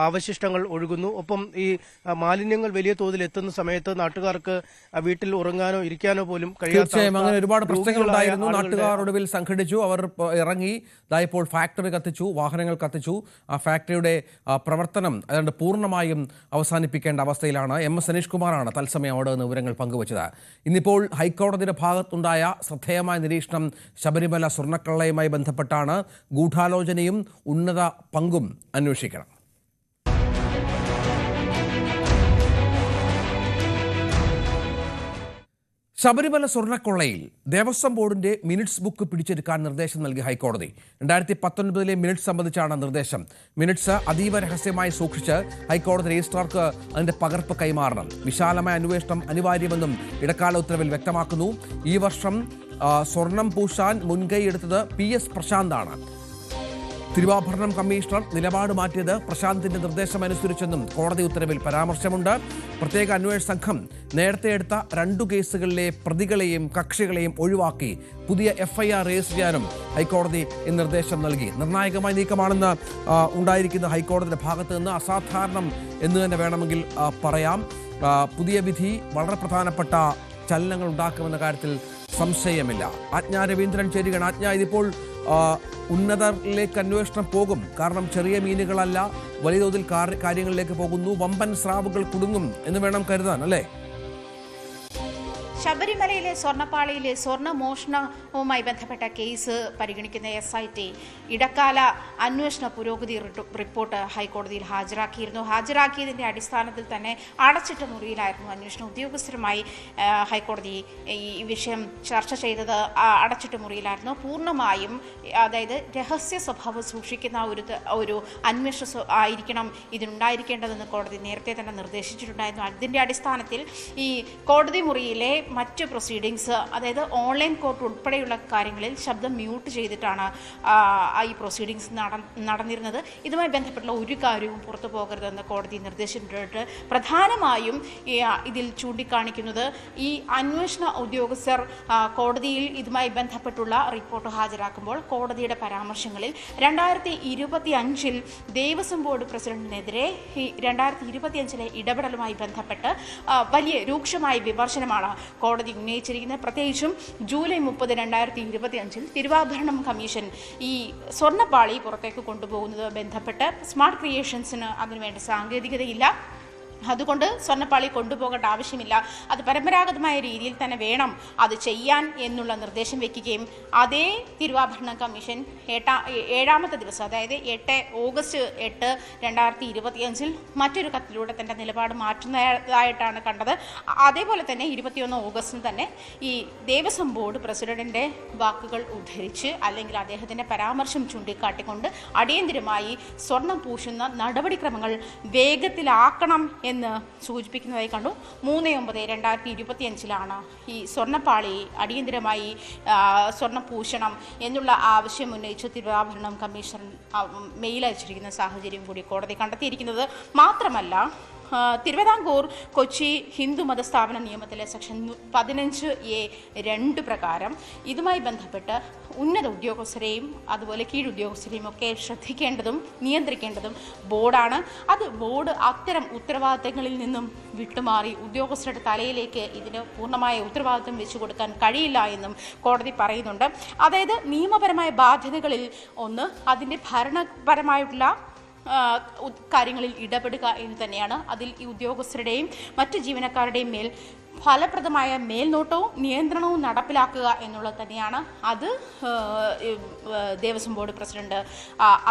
അവശിഷ്ടങ്ങൾ ഒഴുകുന്നു. ഒപ്പം ഈ മാലിന്യങ്ങൾ വലിയ തോതിൽ എത്തുന്ന സമയത്ത് നാട്ടുകാർക്ക് വീട്ടിൽ ഉറങ്ങാനോ ഇരിക്കാനോ പോലും കഴിയാത്ത അങ്ങനെ ഒരുപാട് പ്രശ്നങ്ങളുണ്ടായിരുന്നു. നാട്ടുകാർ ഒടുവിൽ സംഘടിച്ചു, അവർ ഇറങ്ങി ഇപ്പോൾ ഫാക്ടറി കത്തിച്ചു, വാഹനങ്ങൾ കത്തിച്ചു. ആ ഫാക്ടറിയുടെ പ്രവർത്തനം ഏതാണ്ട് പൂർണ്ണമായും അവസാനിപ്പിക്കേണ്ട അവസ്ഥയിലാണ്. MS അനീഷ് കുമാറാണ് തത്സമയം അവിടെ നിന്ന് വിവരങ്ങൾ പങ്കുവച്ചത്. ഇന്നിപ്പോൾ ഹൈക്കോടതിയുടെ ഭാഗത്തുണ്ടായ ശ്രദ്ധേയമായ നിരീക്ഷണം ശബരിമല സ്വർണ്ണക്കള്ളയുമായി ബന്ധപ്പെട്ടാണ്. ഗൂഢാലോചനയും ഉന്നത പങ്കും അന്വേഷിക്കണം. ശബരിമല സ്വർണ്ണക്കൊള്ളയിൽ ദേവസ്വം ബോർഡിന്റെ മിനിറ്റ്സ് ബുക്ക് പിടിച്ചെടുക്കാൻ നിർദ്ദേശം നൽകി ഹൈക്കോടതി. 2019 മിനിറ്റ്സ് സംബന്ധിച്ചാണ് നിർദ്ദേശം. മിനിറ്റ്സ് അതീവ രഹസ്യമായി സൂക്ഷിച്ച് ഹൈക്കോടതി രജിസ്ട്രാർക്ക് അതിന്റെ പകർപ്പ് കൈമാറണം. വിശാലമായ അന്വേഷണം അനിവാര്യമെന്നും ഇടക്കാല ഉത്തരവിൽ വ്യക്തമാക്കുന്നു. ഈ വർഷം സ്വർണം പൂശാൻ മുൻകൈ എടുത്തത് PS പ്രശാന്താണ്. തിരുവാഭരണം കമ്മീഷണർ നിലപാട് മാറ്റിയത് പ്രശാന്തിന്റെ നിർദ്ദേശമനുസരിച്ചെന്നും കോടതി ഉത്തരവിൽ പരാമർശമുണ്ട്. പ്രത്യേക അന്വേഷണ സംഘം നേരത്തെ എടുത്ത 2 കേസുകളിലെ പ്രതികളെയും കക്ഷികളെയും ഒഴിവാക്കി പുതിയ FIR രജിസ്റ്റർ ചെയ്യാനും ഹൈക്കോടതി നിർദ്ദേശം നൽകി. നിർണായകമായ നീക്കമാണെന്ന് ഉണ്ടായിരിക്കുന്ന ഹൈക്കോടതിയുടെ ഭാഗത്ത് നിന്ന് അസാധാരണം എന്ന് തന്നെ വേണമെങ്കിൽ പറയാം. പുതിയ വിധി വളരെ പ്രധാനപ്പെട്ട ചലനങ്ങൾ ഉണ്ടാക്കുമെന്ന കാര്യത്തിൽ സംശയമില്ല. ആജ്ഞ രവീന്ദ്രൻ ചേരുകയാണ്. ആജ്ഞ, ഇതിപ്പോൾ ഉന്നതരിലേക്ക് അന്വേഷണം പോകും. കാരണം ചെറിയ മീനുകളല്ല, വലിയ തോതിൽ കാര്യങ്ങളിലേക്ക് പോകുന്നു. വമ്പൻ സ്രാവുകൾ കുടുങ്ങും എന്ന് വേണം കരുതാൻ, അല്ലേ? ശബരിമലയിലെ സ്വർണ്ണപ്പാളിയിലെ സ്വർണ്ണ മോഷണവുമായി ബന്ധപ്പെട്ട കേസ് പരിഗണിക്കുന്ന SIT ഇടക്കാല അന്വേഷണ പുരോഗതി റിപ്പോർട്ട് ഹൈക്കോടതിയിൽ ഹാജരാക്കിയതിന്റെ അടിസ്ഥാനത്തിൽ തന്നെ അടച്ചിട്ട മുറിയിലായിരുന്നു അന്വേഷണ ഉദ്യോഗസ്ഥരുമായി ഹൈക്കോടതി ഈ വിഷയം ചർച്ച ചെയ്തത്. അടച്ചിട്ട മുറിയിലായിരുന്നു. പൂർണ്ണമായും അതായത് രഹസ്യ സ്വഭാവം സൂക്ഷിക്കുന്ന ഒരു അന്വേഷണം ആയിരിക്കണം ഇതിനുണ്ടായിരിക്കേണ്ടതെന്ന് കോടതി നേരത്തെ തന്നെ നിർദ്ദേശിച്ചിട്ടുണ്ടായിരുന്നു. അതിന്റെ അടിസ്ഥാനത്തിൽ ഈ കോടതി മുറിയിലെ മറ്റ് പ്രൊസീഡിങ്സ്, അതായത് ഓൺലൈൻ കോർട്ട് ഉൾപ്പെടെയുള്ള കാര്യങ്ങളിൽ ശബ്ദം മ്യൂട്ട് ചെയ്തിട്ടാണ് ഈ പ്രൊസീഡിങ്സ് നടന്നിരുന്നത്. ഇതുമായി ബന്ധപ്പെട്ടുള്ള ഒരു കാര്യവും പുറത്തു പോകരുതെന്ന് കോടതി നിർദ്ദേശിച്ചിട്ടുണ്ട്. പ്രധാനമായും ഇതിൽ ചൂണ്ടിക്കാണിക്കുന്നത് ഈ അന്വേഷണ ഉദ്യോഗസ്ഥർ കോടതിയിൽ ഇതുമായി ബന്ധപ്പെട്ടുള്ള റിപ്പോർട്ട് ഹാജരാക്കുമ്പോൾ കോടതിയുടെ പരാമർശങ്ങളിൽ 2025 ദേവസ്വം ബോർഡ് പ്രസിഡന്റിനെതിരെ ഈ 2025 ഇടപെടലുമായി ബന്ധപ്പെട്ട് വലിയ രൂക്ഷമായ വിമർശനമാണ് കോടതി ഉന്നയിച്ചിരിക്കുന്നത്. പ്രത്യേകിച്ചും ജൂലൈ 30, 2025 തിരുവാഭരണം കമ്മീഷൻ ഈ സ്വർണ്ണപ്പാളി പുറത്തേക്ക് കൊണ്ടുപോകുന്നത് ബന്ധപ്പെട്ട് സ്മാർട്ട് ക്രിയേഷൻസിന് അതിനുവേണ്ട സാങ്കേതികതയില്ല. അതുകൊണ്ട് സ്വർണ്ണപ്പാളി കൊണ്ടുപോകേണ്ട ആവശ്യമില്ല, അത് പരമ്പരാഗതമായ രീതിയിൽ തന്നെ വേണം അത് ചെയ്യാൻ എന്നുള്ള നിർദ്ദേശം വയ്ക്കുകയും അതേ തിരുവാഭരണ കമ്മീഷൻ 7ാമത്തെ ദിവസം, അതായത് 8 ഓഗസ്റ്റ് 8, 2025 മറ്റൊരു കത്തിലൂടെ തൻ്റെ നിലപാട് മാറ്റുന്നതായിട്ടാണ് കണ്ടത്. അതേപോലെ തന്നെ 21 ഓഗസ്റ്റിന് തന്നെ ഈ ദേവസ്വം ബോർഡ് പ്രസിഡന്റിൻ്റെ വാക്കുകൾ ഉദ്ധരിച്ച് അല്ലെങ്കിൽ അദ്ദേഹത്തിൻ്റെ പരാമർശം ചൂണ്ടിക്കാട്ടിക്കൊണ്ട് അടിയന്തിരമായി സ്വർണം പൂശുന്ന നടപടിക്രമങ്ങൾ വേഗത്തിലാക്കണം എന്ന് സൂചിപ്പിക്കുന്നതായി കണ്ടു. 3/9/2025 ഈ സ്വർണ്ണപ്പാളി അടിയന്തിരമായി സ്വർണം പൂശണം എന്നുള്ള ആവശ്യം ഉന്നയിച്ച് തിരുവാഭരണം കമ്മീഷൻ മെയിൽ അയച്ചിരിക്കുന്ന സാഹചര്യം കൂടി കോടതി കണ്ടെത്തിയിരിക്കുന്നത്. മാത്രമല്ല തിരുവിതാംകൂർ കൊച്ചി ഹിന്ദു മതസ്ഥാപന നിയമത്തിലെ സെക്ഷൻ 15A(2) പ്രകാരം ഇതുമായി ബന്ധപ്പെട്ട് ഉന്നത ഉദ്യോഗസ്ഥരെയും അതുപോലെ കീഴുദ്യോഗസ്ഥരെയും ഒക്കെ ശ്രദ്ധിക്കേണ്ടതും നിയന്ത്രിക്കേണ്ടതും ബോർഡാണ്. അത് ബോർഡ് അത്തരം ഉത്തരവാദിത്തങ്ങളിൽ നിന്നും വിട്ടുമാറി ഉദ്യോഗസ്ഥരുടെ തലയിലേക്ക് ഇതിന് പൂർണ്ണമായ ഉത്തരവാദിത്തം വെച്ചു കൊടുക്കാൻ കഴിയില്ല എന്നും കോടതി പറയുന്നുണ്ട്. അതായത് നിയമപരമായ ബാധ്യതകളിൽ ഒന്ന് അതിൻ്റെ ഭരണപരമായിട്ടുള്ള കാര്യങ്ങളിൽ ഇടപെടുക എന്ന് തന്നെയാണ്. അതിൽ ഈ ഉദ്യോഗസ്ഥരുടെയും മറ്റ് ജീവനക്കാരുടെയും മേൽ ഫലപ്രദമായ മേൽനോട്ടവും നിയന്ത്രണവും നടപ്പിലാക്കുക എന്നുള്ളത് തന്നെയാണ്. അത് ദേവസ്വം ബോർഡ് പ്രസിഡന്റ്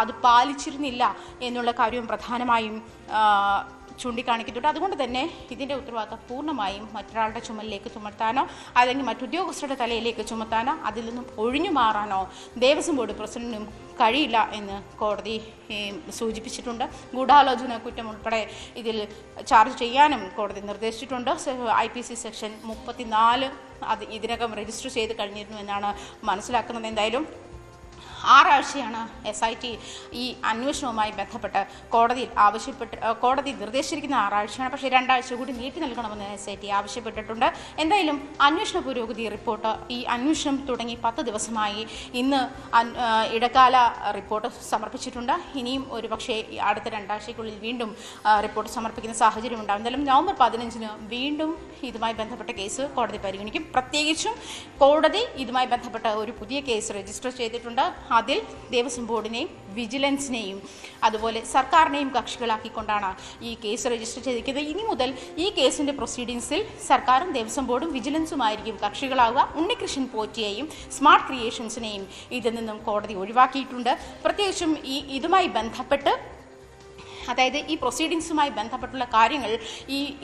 അത് പാലിച്ചിരുന്നില്ല എന്നുള്ള കാര്യവും പ്രധാനമായും ചൂണ്ടിക്കാണിക്കുന്നുണ്ട്. അതുകൊണ്ട് തന്നെ ഇതിൻ്റെ ഉത്തരവാദിത്തം പൂർണ്ണമായും മറ്റൊരാളുടെ ചുമലിലേക്ക് ചുമത്താനോ അല്ലെങ്കിൽ മറ്റുദ്യോഗസ്ഥരുടെ തലയിലേക്ക് ചുമത്താനോ അതിൽ നിന്നും ഒഴിഞ്ഞു മാറാനോ ദേവസ്വം ബോർഡ് പ്രസിഡന്റിനും കഴിയില്ല എന്ന് കോടതി സൂചിപ്പിച്ചിട്ടുണ്ട്. ഗൂഢാലോചന കുറ്റം ഉൾപ്പെടെ ഇതിൽ ചാർജ് ചെയ്യാനും കോടതി നിർദ്ദേശിച്ചിട്ടുണ്ട്. IPC സെക്ഷൻ 34 അത് ഇതിനകം രജിസ്റ്റർ ചെയ്ത് കഴിഞ്ഞിരുന്നു എന്നാണ് മനസ്സിലാക്കുന്നത്. എന്തായാലും 6 ആഴ്ചയാണ് SIT ഈ അന്വേഷണവുമായി ബന്ധപ്പെട്ട് കോടതി നിർദ്ദേശിച്ചിരിക്കുന്ന 6 ആഴ്ചയാണ്. പക്ഷേ 2 ആഴ്ച കൂടി നീട്ടി നൽകണമെന്ന് SIT ആവശ്യപ്പെട്ടിട്ടുണ്ട്. എന്തായാലും അന്വേഷണ പുരോഗതി റിപ്പോർട്ട് ഈ അന്വേഷണം തുടങ്ങി 10 ദിവസമായി. ഇന്ന് ഇടക്കാല റിപ്പോർട്ട് സമർപ്പിച്ചിട്ടുണ്ട്. ഇനിയും ഒരു പക്ഷേ അടുത്ത 2 ആഴ്ചയ്ക്കുള്ളിൽ വീണ്ടും റിപ്പോർട്ട് സമർപ്പിക്കുന്ന സാഹചര്യം ഉണ്ടാകും. എന്തായാലും നവംബർ 15 വീണ്ടും ഇതുമായി ബന്ധപ്പെട്ട കേസ് കോടതി പരിഗണിക്കും. പ്രത്യേകിച്ചും കോടതി ഇതുമായി ബന്ധപ്പെട്ട ഒരു പുതിയ കേസ് രജിസ്റ്റർ ചെയ്തിട്ടുണ്ട്. അതിൽ ദേവസ്വം ബോർഡിനെയും വിജിലൻസിനെയും അതുപോലെ സർക്കാരിനെയും കക്ഷികളാക്കിക്കൊണ്ടാണ് ഈ കേസ് രജിസ്റ്റർ ചെയ്തിരിക്കുന്നത്. ഇനി മുതൽ ഈ കേസിൻ്റെ പ്രൊസീഡിങ്സിൽ സർക്കാരും ദേവസ്വം ബോർഡും വിജിലൻസുമായിരിക്കും കക്ഷികളാവുക. ഉണ്ണികൃഷ്ണൻ പോറ്റിയെയും സ്മാർട്ട് ക്രിയേഷൻസിനെയും ഇതിൽ നിന്നും കോടതി ഒഴിവാക്കിയിട്ടുണ്ട്. പ്രത്യേകിച്ചും ഇതുമായി ബന്ധപ്പെട്ട് അതായത് ഈ പ്രൊസീഡിങ്സുമായി ബന്ധപ്പെട്ടുള്ള കാര്യങ്ങൾ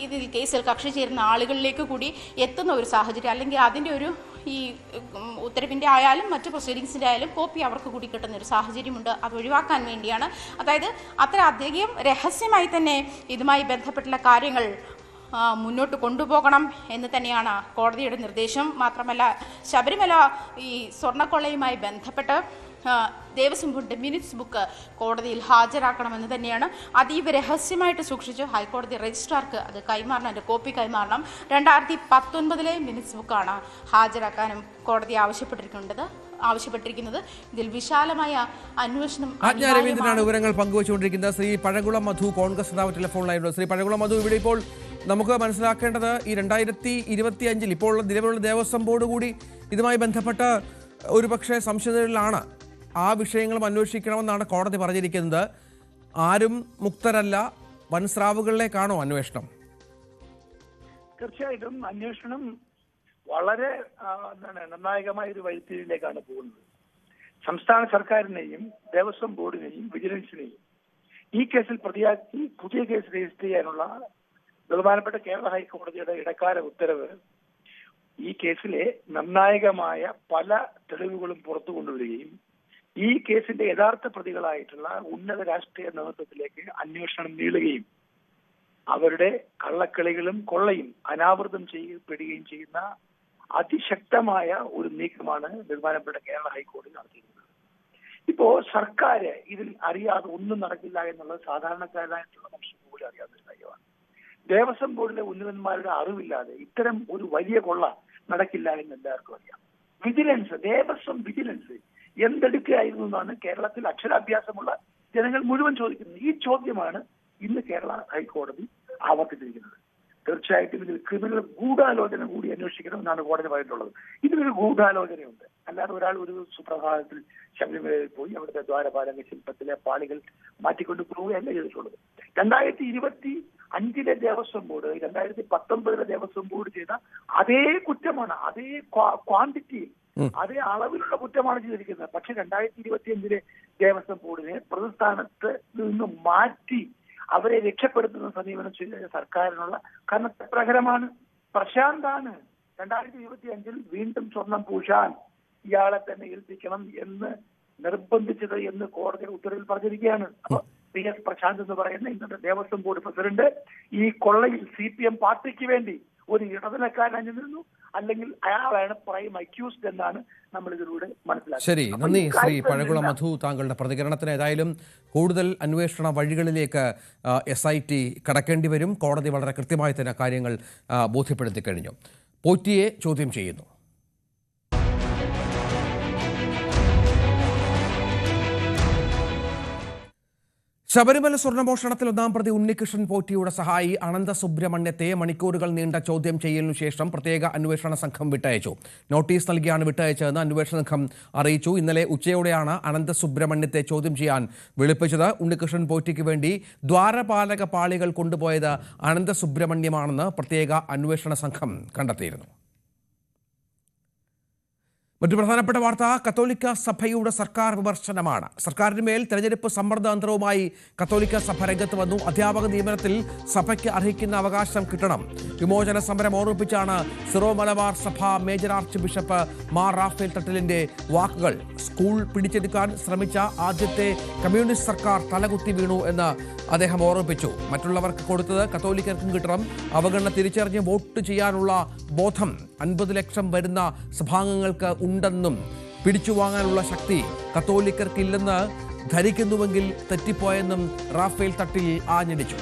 ഇതിൽ കേസിൽ കക്ഷി ചേരുന്ന ആളുകളിലേക്ക് കൂടി എത്തുന്ന ഒരു സാഹചര്യം അല്ലെങ്കിൽ അതിൻ്റെ ഒരു ഈ ഉത്തരവിൻ്റെ ആയാലും മറ്റ് പ്രൊസീഡിങ്സിൻ്റെ ആയാലും കോപ്പി അവർക്ക് കൂടി കിട്ടുന്ന ഒരു സാഹചര്യമുണ്ട്. അത് ഒഴിവാക്കാൻ വേണ്ടിയാണ്. അതായത് അത്ര അധികം രഹസ്യമായി തന്നെ ഇതുമായി ബന്ധപ്പെട്ടുള്ള കാര്യങ്ങൾ മുന്നോട്ട് കൊണ്ടുപോകണം എന്ന് തന്നെയാണ് കോടതിയുടെ നിർദ്ദേശം. മാത്രമല്ല ശബരിമല ഈ സ്വർണ്ണക്കൊള്ളയുമായി ബന്ധപ്പെട്ട് ദേവസ്വം ബോർഡിൻ്റെ മിനിറ്റ്സ് ബുക്ക് കോടതിയിൽ ഹാജരാക്കണമെന്ന് തന്നെയാണ്. അതീവ രഹസ്യമായിട്ട് സൂക്ഷിച്ച് ഹൈക്കോടതി രജിസ്ട്രാർക്ക് അത് കൈമാറണം, അതിൻ്റെ കോപ്പി കൈമാറണം. 2019 മിനിറ്റ്സ് ബുക്കാണ് ഹാജരാക്കാനും കോടതി ആവശ്യപ്പെട്ടിരിക്കുന്നത്. ഇതിൽ വിശാലമായ അന്വേഷണം. രവീന്ദ്രനാണ് വിവരങ്ങൾ പങ്കുവച്ചുകൊണ്ടിരിക്കുന്നത്. ശ്രീ പഴകുളം മധു, കോൺഗ്രസ് നേതാവ് ടെലിഫോൺ ലൈനിലുണ്ട്. ശ്രീ പഴകുളം മധു, ഇവിടെ ഇപ്പോൾ നമുക്ക് മനസ്സിലാക്കേണ്ടത് ഈ 2025 ഇപ്പോൾ നിലവിലുള്ള ദേവസ്വം ബോർഡ് കൂടി ഇതുമായി ബന്ധപ്പെട്ട് ഒരുപക്ഷെ സംശയങ്ങളിലാണ്. ആ വിഷയങ്ങളും അന്വേഷിക്കണമെന്നാണ് കോടതി പറഞ്ഞിരിക്കുന്നത്. ആരും മുക്തരല്ല. വൻസ്രാവുകളിലേക്കാണോ അന്വേഷണം? തീർച്ചയായിട്ടും അന്വേഷണം വളരെ നിർണായകമായ ഒരു വഴിത്തിരിവിലേക്കാണ് പോകുന്നത്. സംസ്ഥാന സർക്കാരിനെയും ദേവസ്വം ബോർഡിനെയും വിജിലൻസിനെയും ഈ കേസിൽ പ്രതിയാക്കി പുതിയ കേസ് രജിസ്റ്റർ ചെയ്യാനുള്ള ബഹുമാനപ്പെട്ട കേരള ഹൈക്കോടതിയുടെ ഇടക്കാല ഉത്തരവ് ഈ കേസിലെ നിർണായകമായ പല തെളിവുകളും പുറത്തു കൊണ്ടുവരികയും ഈ കേസിന്റെ യഥാർത്ഥ പ്രതികളായിട്ടുള്ള ഉന്നത രാഷ്ട്രീയ നേതൃത്വത്തിലേക്ക് അന്വേഷണം നീളുകയും അവരുടെ കള്ളക്കളികളും കൊള്ളയും അനാവൃതം ചെയ്യപ്പെടുകയും ചെയ്യുന്ന അതിശക്തമായ ഒരു നീക്കമാണ് ബഹുമാനപ്പെട്ട കേരള ഹൈക്കോടതി നടത്തിയിരുന്നത്. ഇപ്പോ സർക്കാർ ഇതിൽ അറിയാതെ ഒന്നും നടക്കില്ല എന്നുള്ളത് സാധാരണക്കാരായിട്ടുള്ള മനുഷ്യർക്ക് പോലും അറിയാവുന്ന ഒരു കാര്യമാണ്. ദേവസ്വം ബോർഡിലെ ഉന്നതന്മാരുടെ അറിവില്ലാതെ ഇത്തരം ഒരു വലിയ കൊള്ള നടക്കില്ല എന്ന് എല്ലാവർക്കും അറിയാം. വിജിലൻസ്, ദേവസ്വം വിജിലൻസ് എന്തെടുക്കുകയായിരുന്നു എന്നാണ് കേരളത്തിൽ അക്ഷരാഭ്യാസമുള്ള ജനങ്ങൾ മുഴുവൻ ചോദിക്കുന്നത്. ഈ ചോദ്യമാണ് ഇന്ന് കേരള ഹൈക്കോടതി ആവർത്തിച്ചിരിക്കുന്നത്. തീർച്ചയായിട്ടും ഇതിൽ ക്രിമിനൽ ഗൂഢാലോചന കൂടി അന്വേഷിക്കണമെന്നാണ് കോടതി പറഞ്ഞിട്ടുള്ളത്. ഇതിലൊരു ഗൂഢാലോചനയുണ്ട്. അല്ലാതെ ഒരാൾ ഒരു സുപ്രഭാതത്തിൽ ശബരിമലയിൽ പോയി അവിടുത്തെ ദ്വാരപാലക ശില്പത്തിലെ പാളികൾ മാറ്റിക്കൊണ്ട് പോവുകയല്ല ചെയ്തിട്ടുള്ളത്. 2025 ദേവസ്വം ബോർഡ് 2019 ദേവസ്വം ബോർഡ് ചെയ്ത അതേ കുറ്റമാണ്, അതേ ക്വാണ്ടിറ്റിയിൽ അതേ അളവിലുള്ള കുറ്റമാണ് ചെയ്തിരിക്കുന്നത്. പക്ഷെ 2025 ദേവസ്വം ബോർഡിനെ പ്രതിസ്ഥാനത്ത് നിന്ന് മാറ്റി അവരെ രക്ഷപ്പെടുത്തുന്ന സമീപനം ചെയ്ത സർക്കാരിനുള്ള കനത്ത പ്രഹരമാണ്. പ്രശാന്താണ് 2025 വീണ്ടും സ്വർണം പൂശാൻ ഇയാളെ തന്നെ ഏൽപ്പിക്കണം എന്ന് നിർബന്ധിച്ചത് എന്ന് കോടതി ഉത്തരവിൽ പറഞ്ഞിരിക്കുകയാണ്. അപ്പൊ PS പ്രശാന്ത് എന്ന് പറയുന്ന ഇന്നത്തെ ദേവസ്വം ബോർഡ് പ്രസിഡന്റ് ഈ കൊള്ളയിൽ CPM പാർട്ടിക്ക് വേണ്ടി ഒരു ഇടനിലക്കാരൻ നിന്നു, അല്ലെങ്കിൽ അയാളാണ് പ്രൈം അക്യൂസ്ഡ് എന്നാണ് നമ്മൾ ഇതിലൂടെ മനസ്സിലാക്കുന്നത്. ശരി, നന്ദി ശ്രീ പഴകുളം മധു, താങ്കളുടെ പ്രതികരണത്തിന്. ഏതായാലും കൂടുതൽ അന്വേഷണ വഴികളിലേക്ക് SIT കടക്കേണ്ടി വരും. കോടതി വളരെ കൃത്യമായി തന്നെ കാര്യങ്ങൾ ബോധ്യപ്പെടുത്തി കഴിഞ്ഞു. പോറ്റിയെ ചോദ്യം ചെയ്യുന്നു. ശബരിമല സ്വർണ്ണമോഷണത്തിൽ 1-ാം പ്രതി ഉണ്ണികൃഷ്ണൻ പോറ്റിയുടെ സഹായി അനന്ത സുബ്രഹ്മണ്യത്തെ മണിക്കൂറുകൾ നീണ്ട ചോദ്യം ചെയ്യലിനു ശേഷം പ്രത്യേക അന്വേഷണ സംഘം വിട്ടയച്ചു. നോട്ടീസ് നൽകിയാണ് വിട്ടയച്ചതെന്ന് അന്വേഷണ സംഘം അറിയിച്ചു. ഇന്നലെ ഉച്ചയോടെയാണ് അനന്ത സുബ്രഹ്മണ്യത്തെ ചോദ്യം ചെയ്യാൻ വിളിപ്പിച്ചത്. ഉണ്ണികൃഷ്ണൻ പോറ്റിക്ക് വേണ്ടി ദ്വാരപാലക പാളികൾ കൊണ്ടുപോയത് അനന്ത സുബ്രഹ്മണ്യമാണെന്ന് പ്രത്യേക അന്വേഷണ സംഘം കണ്ടെത്തിയിരുന്നു. മറ്റു പ്രധാനപ്പെട്ട വാർത്ത കത്തോലിക്ക സഭയുടെ സർക്കാർ വിമർശനമാണ്. സർക്കാരിന് മേൽ തെരഞ്ഞെടുപ്പ് സമ്മർദ്ദതന്ത്രവുമായി കത്തോലിക്ക സഭ രംഗത്ത് വന്നു. അധ്യാപക നിയമനത്തിൽ സഭയ്ക്ക് അർഹിക്കുന്ന അവകാശം കിട്ടണം. വിമോചന സമരം ഓർമ്മിപ്പിച്ചാണ് Syro Malabar Sabha major archbishop Mar Raphael തട്ടിലിന്റെ വാക്കുകൾ. സ്കൂൾ പിടിച്ചെടുക്കാൻ ശ്രമിച്ച ആദ്യത്തെ കമ്മ്യൂണിസ്റ്റ് സർക്കാർ തലകുത്തി വീണു എന്ന് അദ്ദേഹം ഓർമ്മിപ്പിച്ചു. മറ്റുള്ളവർക്ക് കൊടുത്തത് കത്തോലിക്കർക്കും കിട്ടണം. അവഗണന തിരിച്ചറിഞ്ഞ് വോട്ട് ചെയ്യാനുള്ള ബോധം 50 ലക്ഷം വരുന്ന സഭാംഗങ്ങൾക്ക് ഉണ്ടെന്നും പിടിച്ചുവാങ്ങാനുള്ള ശക്തി കത്തോലിക്കർക്കില്ലെന്ന് ധരിക്കുന്നുവെങ്കിൽ തെറ്റിപ്പോയെന്നും റാഫേൽ തട്ടിൽ ആഞ്ഞടിച്ചു.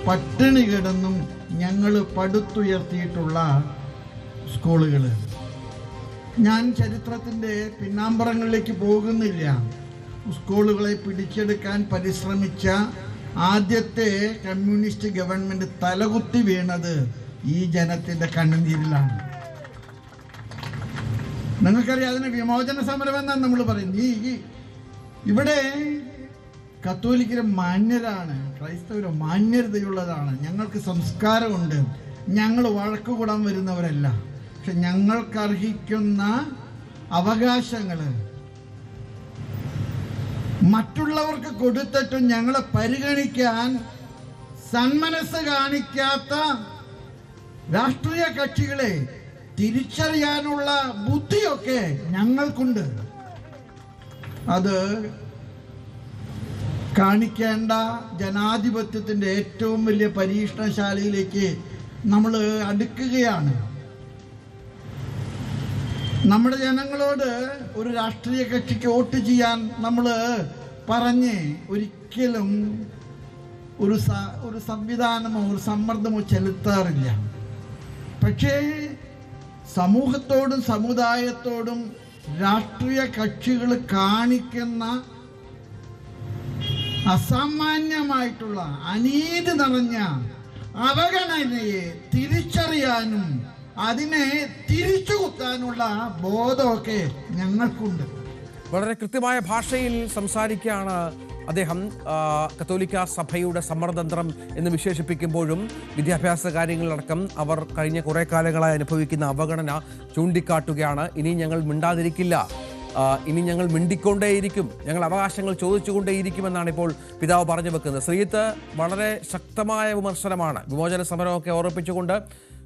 പട്ടിണി കിടന്നും ഞങ്ങൾ പടുത്തുയർത്തിയിട്ടുള്ള സ്കൂളുകൾ, ഞാൻ ചരിത്രത്തിൻ്റെ പിന്നാമ്പറങ്ങളിലേക്ക് പോകുന്നില്ല. സ്കൂളുകളെ പിടിച്ചെടുക്കാൻ പരിശ്രമിച്ച ആദ്യത്തെ കമ്മ്യൂണിസ്റ്റ് ഗവൺമെൻറ് തലകുത്തി വീണത് ഈ ജനത്തിൻ്റെ കണ്ണുനീരിലാണ്. നിങ്ങൾക്കറിയാം, അതിന് വിമോചന സമരം എന്നാണ് നമ്മൾ പറയുന്നത്. ഇവിടെ കത്തോലിക്കര് മാന്യരാണ്, ക്രൈസ്തവര് മാന്യതയുള്ളതാണ്. ഞങ്ങൾക്ക് സംസ്കാരമുണ്ട്, ഞങ്ങൾ വഴക്കുകൂടാൻ വരുന്നവരല്ല. പക്ഷെ ഞങ്ങൾക്കർഹിക്കുന്ന അവകാശങ്ങൾ മറ്റുള്ളവർക്ക് കൊടുത്തിട്ടും ഞങ്ങളെ പരിഗണിക്കാൻ സന്മനസ് കാണിക്കാത്ത രാഷ്ട്രീയ കക്ഷികളെ തിരിച്ചറിയാനുള്ള ബുദ്ധിയൊക്കെ ഞങ്ങൾക്കുണ്ട്. അത് കാണിക്കേണ്ട ജനാധിപത്യത്തിൻ്റെ ഏറ്റവും വലിയ പരീക്ഷണശാലയിലേക്ക് നമ്മൾ അടുക്കുകയാണ്. നമ്മുടെ ജനങ്ങളോട് ഒരു രാഷ്ട്രീയ കക്ഷിക്ക് വോട്ട് ചെയ്യാൻ നമ്മൾ പറഞ്ഞ് ഒരിക്കലും ഒരു സംവിധാനമോ ഒരു സമ്മർദ്ദമോ ചെലുത്താറില്ല. പക്ഷേ സമൂഹത്തോടും സമുദായത്തോടും രാഷ്ട്രീയ കക്ഷികൾ കാണിക്കുന്ന അസാമാന്യമായിട്ടുള്ള അനീതി നിറഞ്ഞ അവഗണനയെ തിരിച്ചറിയാനും അതിനെ തിരിച്ചു കുത്താനുള്ള ബോധമൊക്കെ ഞങ്ങൾക്കുണ്ട്. വളരെ കൃത്യമായ ഭാഷയിൽ സംസാരിക്കുകയാണ് അദ്ദേഹം. കത്തോലിക്ക സഭയുടെ സമ്മർദ്ദതന്ത്രം എന്ന് വിശേഷിപ്പിക്കുമ്പോഴും വിദ്യാഭ്യാസ കാര്യങ്ങളിലടക്കം അവർ കഴിഞ്ഞ കുറേ കാലങ്ങളായി അനുഭവിക്കുന്ന അവഗണന ചൂണ്ടിക്കാട്ടുകയാണ്. ഇനി ഞങ്ങൾ മിണ്ടാതിരിക്കില്ല, ഇനി ഞങ്ങൾ മിണ്ടിക്കൊണ്ടേയിരിക്കും, ഞങ്ങൾ അവകാശങ്ങൾ ചോദിച്ചുകൊണ്ടേയിരിക്കുമെന്നാണ് ഇപ്പോൾ പിതാവ് പറഞ്ഞു വെക്കുന്നത്. ശ്രീജിത്ത്, വളരെ ശക്തമായ വിമർശനമാണ്. വിമോചന സമരമൊക്കെ ഓർമ്മിപ്പിച്ചുകൊണ്ട്